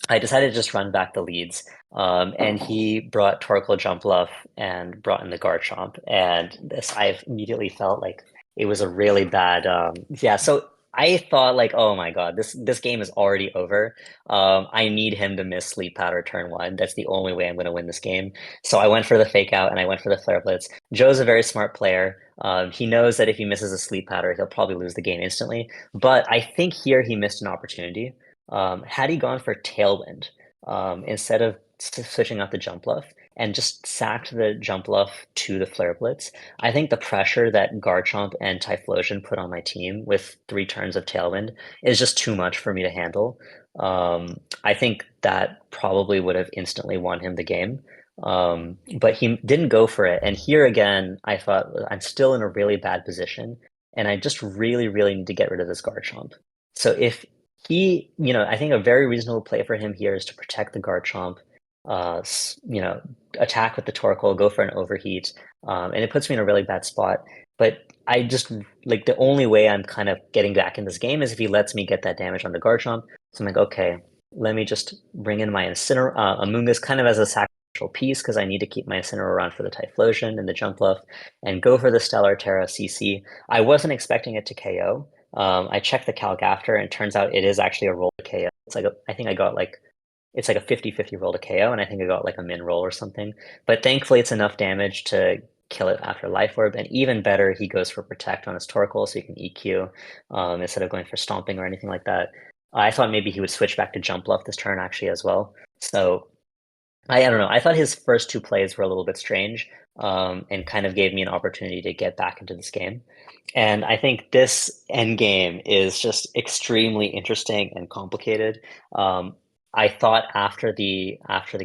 I decided to just run back the leads. And he brought Torkoal Jump Bluff and brought in the Garchomp. And this, I immediately felt like it was a really bad. Yeah, so I thought like, oh my God, this game is already over. I need him to miss Sleep Powder turn one. That's the only way I'm going to win this game. So I went for the Fake Out and I went for the Flare Blitz. Joe's a very smart player. He knows that if he misses a Sleep Powder, he'll probably lose the game instantly. But I think here he missed an opportunity. Had he gone for Tailwind instead of switching out the Jump Bluff and just sacked the Jump Bluff to the Flare Blitz, I think the pressure that Garchomp and Typhlosion put on my team with 3 turns of Tailwind is just too much for me to handle. I think that probably would have instantly won him the game. But he didn't go for it. And here again, I thought I'm still in a really bad position, and I just really, really need to get rid of this Garchomp. So if I think a very reasonable play for him here is to protect the Garchomp, attack with the Torkoal, go for an overheat, and it puts me in a really bad spot. But I just like the only way I'm kind of getting back in this game is if he lets me get that damage on the Garchomp. So I'm like, okay, let me just bring in my Amoonguss kind of as a sacrificial piece because I need to keep my Incineroar around for the Typhlosion and the Jump Bluff, and go for the Stellar Terra CC. I wasn't expecting it to KO. I checked the calc after, and it turns out it is actually a roll to KO. I think I got like, it's like a 50-50 roll to KO, and I think I got like a min roll or something. But thankfully, it's enough damage to kill it after Life Orb, and even better, he goes for Protect on his Torkoal, so you can EQ instead of going for Stomping or anything like that. I thought maybe he would switch back to Jump Bluff this turn actually as well. So I don't know. I thought his first 2 plays were a little bit strange, and kind of gave me an opportunity to get back into this game. And I think this end game is just extremely interesting and complicated. I thought after the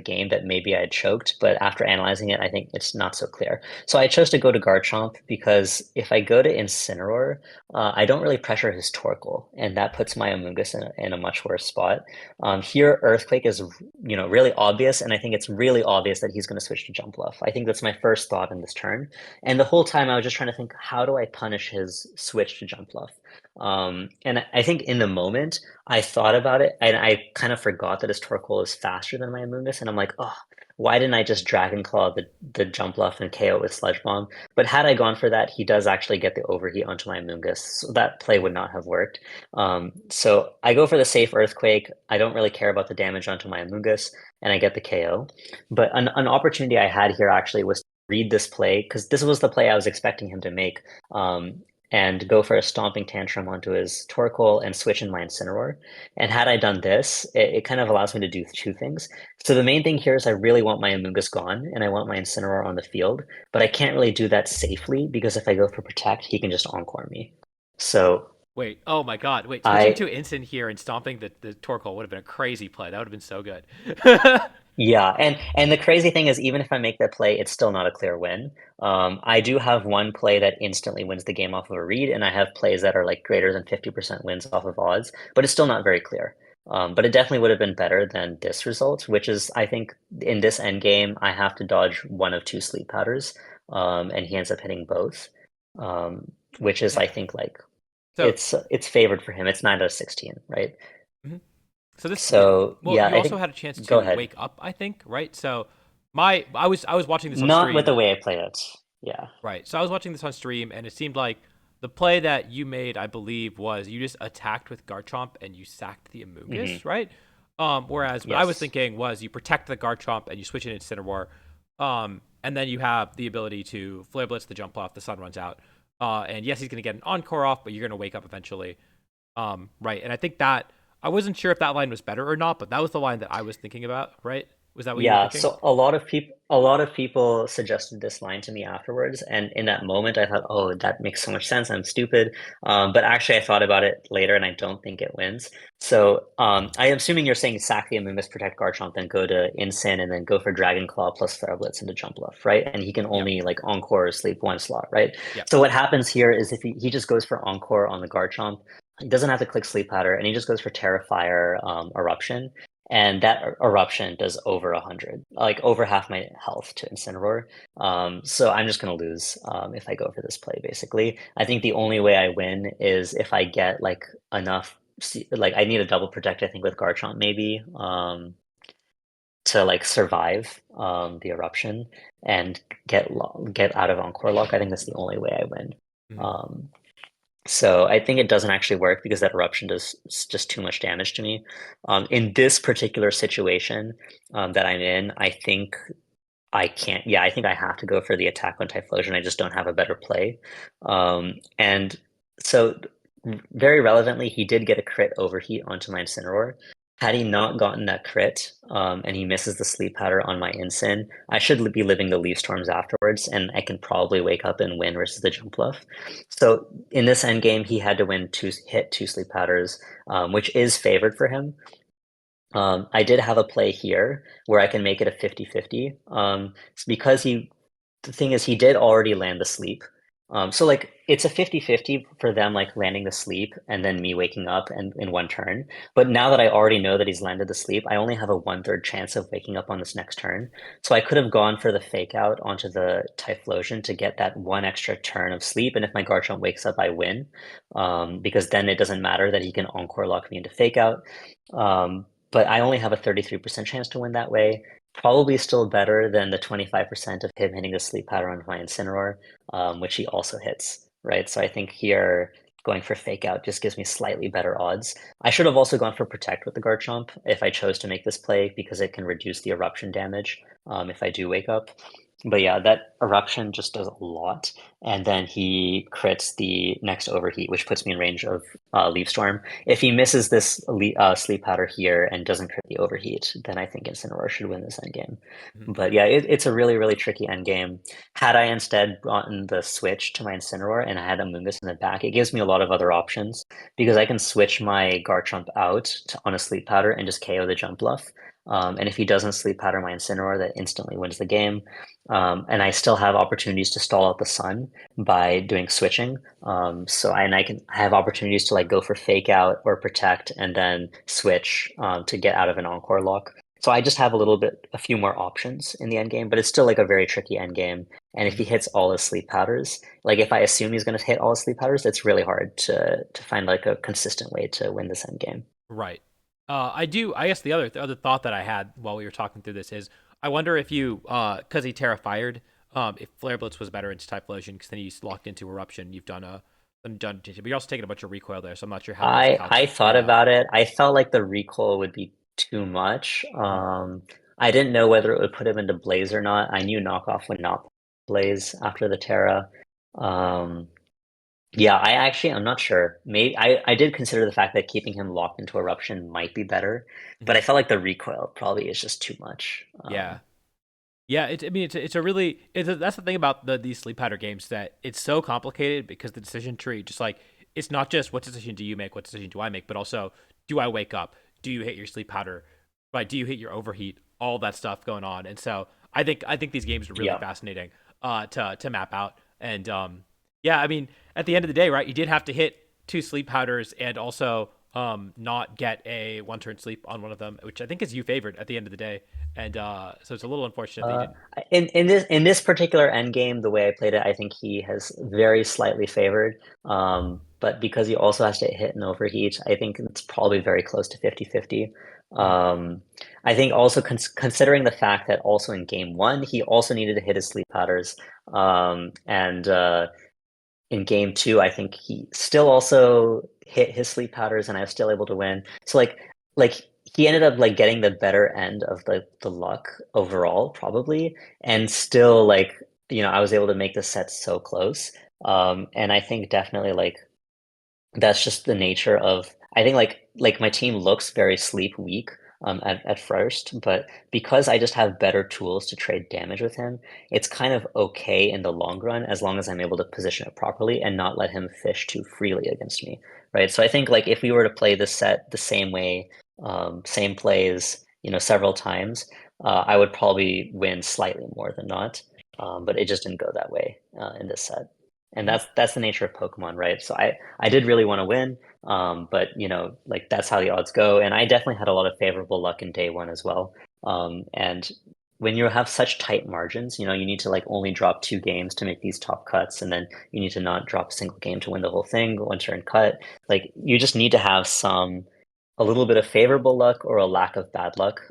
game that maybe I had choked, but after analyzing it, I think it's not so clear. So I chose to go to Garchomp because if I go to Incineroar, I don't really pressure his Torkoal, and that puts my Amoonguss in a much worse spot. Here, Earthquake is really obvious, and I think it's really obvious that he's going to switch to Jump Bluff. I think that's my first thought in this turn. And the whole time I was just trying to think, how do I punish his switch to Jump Bluff? And I think in the moment I thought about it, and I kind of forgot that his Torkoal is faster than my Amoonguss, and I'm like, oh, why didn't I just Dragon Claw the Jump Bluff and KO with Sludge Bomb? But had I gone for that, he does actually get the overheat onto my Amoonguss, so that play would not have worked. So I go for the safe Earthquake. I don't really care about the damage onto my Amoonguss, and I get the KO. But an opportunity I had here actually was to read this play, because this was the play I was expecting him to make, and go for a Stomping Tantrum onto his Torkoal and switch in my Incineroar. And had I done this, it kind of allows me to do 2 things. So the main thing here is I really want my Amoonguss gone, and I want my Incineroar on the field, but I can't really do that safely, because if I go for Protect, he can just Encore me. So
Wait, oh my God! Wait, switching
I
to Instant here and stomping the Torkoal would have been a crazy play. That would have been so good.
Yeah, and the crazy thing is, even if I make that play, it's still not a clear win. I do have one play that instantly wins the game off of a read, and I have plays that are like greater than 50% wins off of odds, but it's still not very clear. But it definitely would have been better than this result, which is, I think, in this end game, I have to dodge one of two sleep powders, and he ends up hitting both, which is, I
Yeah.
think, like
So,
it's favored for him. It's 9 out of 16, right?
mhm. So this,
So
well,
yeah,
you
I
also
think
had a chance
go
to
ahead.
wake up, I think, right? So I was watching this on
Not with
stream,
the way I play it. Yeah.
right? So I was watching this on stream, and it seemed like the play that you made, I believe, was you just attacked with Garchomp and you sacked the
Hmm.
Amoonguss, right? Whereas what I was
Yes.
thinking was you protect the Garchomp and you switch it into Incineroar, and then you have the ability to Flare Blitz the jump off, the sun runs out, and yes, he's going to get an Encore off, but you're going to wake up eventually, right? And I think that I wasn't sure if that line was better or not, but that was the line that I was thinking about, right? Was that what you were
Yeah,
thinking?
so a lot of people suggested this line to me afterwards, and in that moment I thought, oh, that makes so much sense. I'm stupid. But actually I thought about it later and I don't think it wins. So I am assuming you're saying sack the Amumus, protect Garchomp, then go to Incin and then go for Dragon Claw plus Flare Blitz into Jump Bluff, right? And he can
Yep.
only like Encore or sleep one slot, right?
Yep.
So what happens here is if he just goes for Encore on the Garchomp, he doesn't have to click Sleep Powder, and he just goes for Terrifier Eruption, and that eruption does over 100, like over half my health to Incineroar. So I'm just gonna lose if I go for this play. Basically, I think the only way I win is if I get like enough. Like I need a double protect. I think with Garchomp maybe to like survive the eruption and get out of Encore Lock. I think that's the only way I win.
Mhm.
Um, so I think it doesn't actually work because that eruption does just too much damage to me. In this particular situation that I'm in, I think I can't. Yeah, I think I have to go for the attack on Typhlosion. I just don't have a better play. And so, very relevantly, he did get a crit overheat onto my Incineroar. Had he not gotten that crit, and he misses the sleep powder on my Incin, I should be living the Leaf Storms afterwards, and I can probably wake up and win versus the Jump Bluff. So in this end game, he had to hit two sleep powders, which is favored for him. I did have a play here where I can make it a 50-50. It's because the thing is, he did already land the sleep. So like it's a 50-50 for them like landing the sleep and then me waking up and in one turn. But now that I already know that he's landed the sleep, I only have a 1/3 chance of waking up on this next turn. So I could have gone for the fake out onto the Typhlosion to get that one extra turn of sleep. And if my Garchomp wakes up, I win. Because then it doesn't matter that he can Encore Lock me into fake out. But I only have a 33% chance to win that way. Probably still better than the 25% of him hitting the sleep powder on my Incineroar, which he also hits, right? So I think here going for fake out just gives me slightly better odds. I should have also gone for protect with the Garchomp if I chose to make this play because it can reduce the eruption damage if I do wake up. But yeah, that eruption just does a lot. And then he crits the next overheat, which puts me in range of Leaf Storm. If he misses this sleep powder here and doesn't crit the overheat, then I think Incineroar should win this endgame.
Mhm.
But yeah, it's a really, really tricky endgame. Had I instead gotten the switch to my Incineroar and I had Amoonguss in the back, it gives me a lot of other options because I can switch my Garchomp out on a sleep powder and just KO the jump bluff. And if he doesn't sleep powder my Incineroar, that instantly wins the game. And I still have opportunities to stall out the sun by doing switching. And I can have opportunities to like go for fake out or protect and then switch to get out of an encore lock. So I just have a few more options in the end game, but it's still like a very tricky end game. And if he
Mhm.
hits all his sleep powders, like if I assume he's going to hit all his sleep powders, it's really hard to find like a consistent way to win this end game.
Right. I do. I guess the other thought that I had while we were talking through this is I wonder if you because he Terrafired, if Flare Blitz was better into Typhlosion because then he's locked into Eruption. You've done, but you're also taking a bunch of recoil there, so I'm not sure how those
I
calcs
thought
played out.
about it. I felt like the recoil would be too much.
Mhm.
I didn't know whether it would put him into Blaze or not. I knew knockoff would not Blaze after the Terra. Um, yeah, I'm not sure. Maybe I did consider the fact that keeping him locked into Eruption might be better, but I
Mhm.
felt like the recoil probably is just too much.
Yeah. Yeah, I mean, it's a really, that's the thing about these sleep powder games that it's so complicated because the decision tree, just like, it's not just what decision do you make, what decision do I make, but also, do I wake up? Do you hit your sleep powder? Right? Do you hit your overheat? All that stuff going on. And so I think these games are really
Yeah.
fascinating to map out. And yeah, I mean, at the end of the day, right, you did have to hit two sleep powders and also not get a one turn sleep on one of them, which I think is you favored at the end of the day. And so it's a little unfortunate that you
Uh,
didn't.
in this particular end game, the way I played it, I think he has very slightly favored. But because he also has to hit and overheat, I think it's probably very close to 50-50.
Mhm.
Um, I think also considering the fact that also in game one, he also needed to hit his sleep powders. And in game two, I think he still also hit his sleep powders, and I was still able to win. So like he ended up like getting the better end of the luck overall, probably, and still like I was able to make the set so close. And I think definitely like that's just the nature of I think like my team looks very sleep weak at first, but because I just have better tools to trade damage with him, it's kind of okay in the long run as long as I'm able to position it properly and not let him fish too freely against me, right? So I think like if we were to play this set the same way, same plays, several times, I would probably win slightly more than not. But it just didn't go that way in this set. And
Mhm.
that's the nature of Pokemon, right? So I did really want to win, but like that's how the odds go. And I definitely had a lot of favorable luck in day one as well. And when you have such tight margins, you need to like only drop two games to make these top cuts, and then you need to not drop a single game to win the whole thing, one turn cut. Like you just need to have a little bit of favorable luck or a lack of bad luck.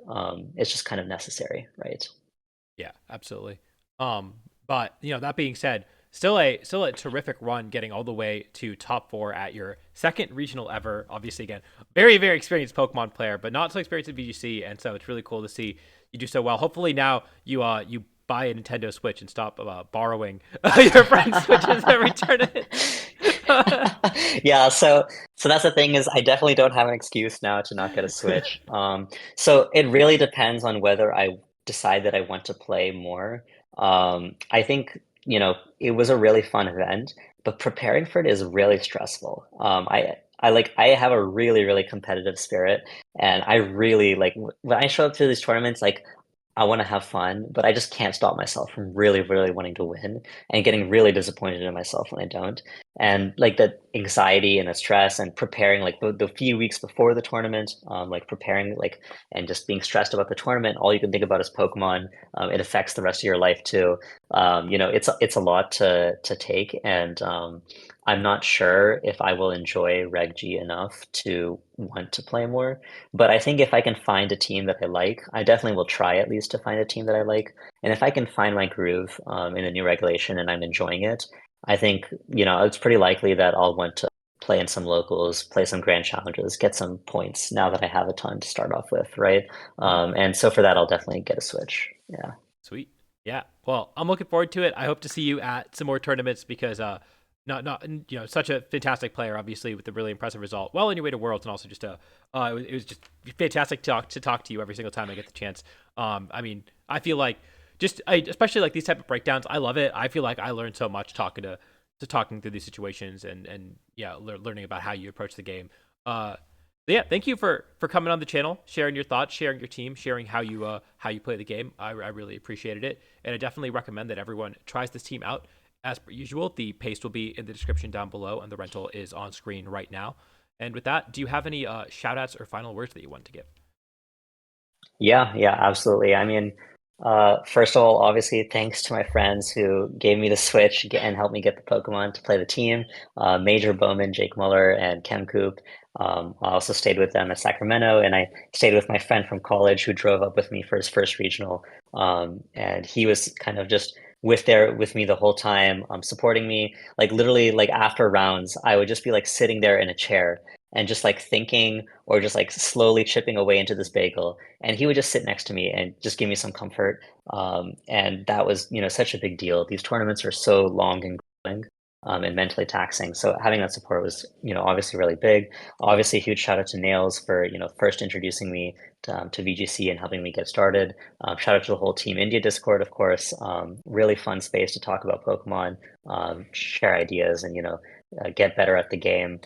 It's just kind of necessary, right?
Yeah, absolutely. Um, but that being said, still a terrific run, getting all the way to top four at your second regional ever. Obviously, again, very experienced Pokemon player, but not so experienced at VGC, and so it's really cool to see you do so well. Hopefully, now you buy a Nintendo Switch and stop borrowing your friends' Switches every tournament.
Yeah, so that's the thing is I definitely don't have an excuse now to not get a Switch. So it really depends on whether I decide that I want to play more. I think, it was a really fun event, but preparing for it is really stressful. I have a really competitive spirit, and I really like when I show up to these tournaments, like I want to have fun, but I just can't stop myself from really wanting to win and getting really disappointed in myself when I don't. And like the anxiety and the stress and preparing like the few weeks before the tournament, like preparing like and just being stressed about the tournament, all you can think about is Pokemon. It affects the rest of your life too. It's a lot to take, and I'm not sure if I will enjoy Reg G enough to want to play more. But I think if I can find a team that I like, I definitely will try at least to find a team that I like. And if I can find my groove in the new regulation and I'm enjoying it, I think, it's pretty likely that I'll want to play in some locals, play some grand challenges, get some points now that I have a ton to start off with, right?
Mhm.
And so for that, I'll definitely get a Switch. Yeah.
Sweet. Yeah. Well, I'm looking forward to it. I hope to see you at some more tournaments because not such a fantastic player, obviously with a really impressive result. Well, on your way to Worlds, and also just it was just fantastic to talk to you every single time I get the chance. I mean, I feel like especially like these type of breakdowns, I love it. I feel like I learned so much talking through these situations and yeah, learning about how you approach the game. Yeah, thank you for coming on the channel, sharing your thoughts, sharing your team, sharing how you play the game. I really appreciated it, and I definitely recommend that everyone tries this team out. As per usual, the paste will be in the description down below, and the rental is on screen right now. And with that, do you have any shout outs or final words that you want to give?
Yeah, absolutely. I mean, first of all, obviously, thanks to my friends who gave me the Switch and helped me get the Pokemon to play the team, Major Bowman, Jake Muller, and Kem Coop. I also stayed with them at Sacramento, and I stayed with my friend from college who drove up with me for his first regional. And he was kind of just with me the whole time, supporting me. Like literally, like after rounds, I would just be like sitting there in a chair and just like thinking or just like slowly chipping away into this bagel, and he would just sit next to me and just give me some comfort. And that was, such a big deal. These tournaments are so long and grueling, and mentally taxing. So having that support was, obviously really big. Obviously, a huge shout out to Nails for, first introducing me to VGC and helping me get started. Shout out to the whole Team India Discord, of course. Really fun space to talk about Pokemon, share ideas, and, get better at the game.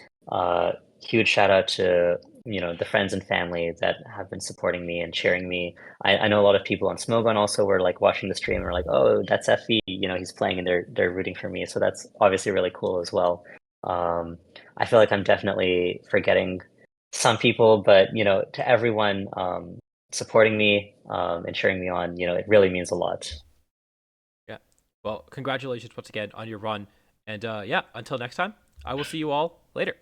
Huge shout out to the friends and family that have been supporting me and cheering me. I know a lot of people on Smogon also were like watching the stream and were like, oh, that's FV, he's playing and they're rooting for me. So that's obviously really cool as well. I feel like I'm definitely forgetting some people, but to everyone supporting me and cheering me on, it really means a lot.
Yeah. Well, congratulations once again on your run. And yeah, until next time, I will see you all later.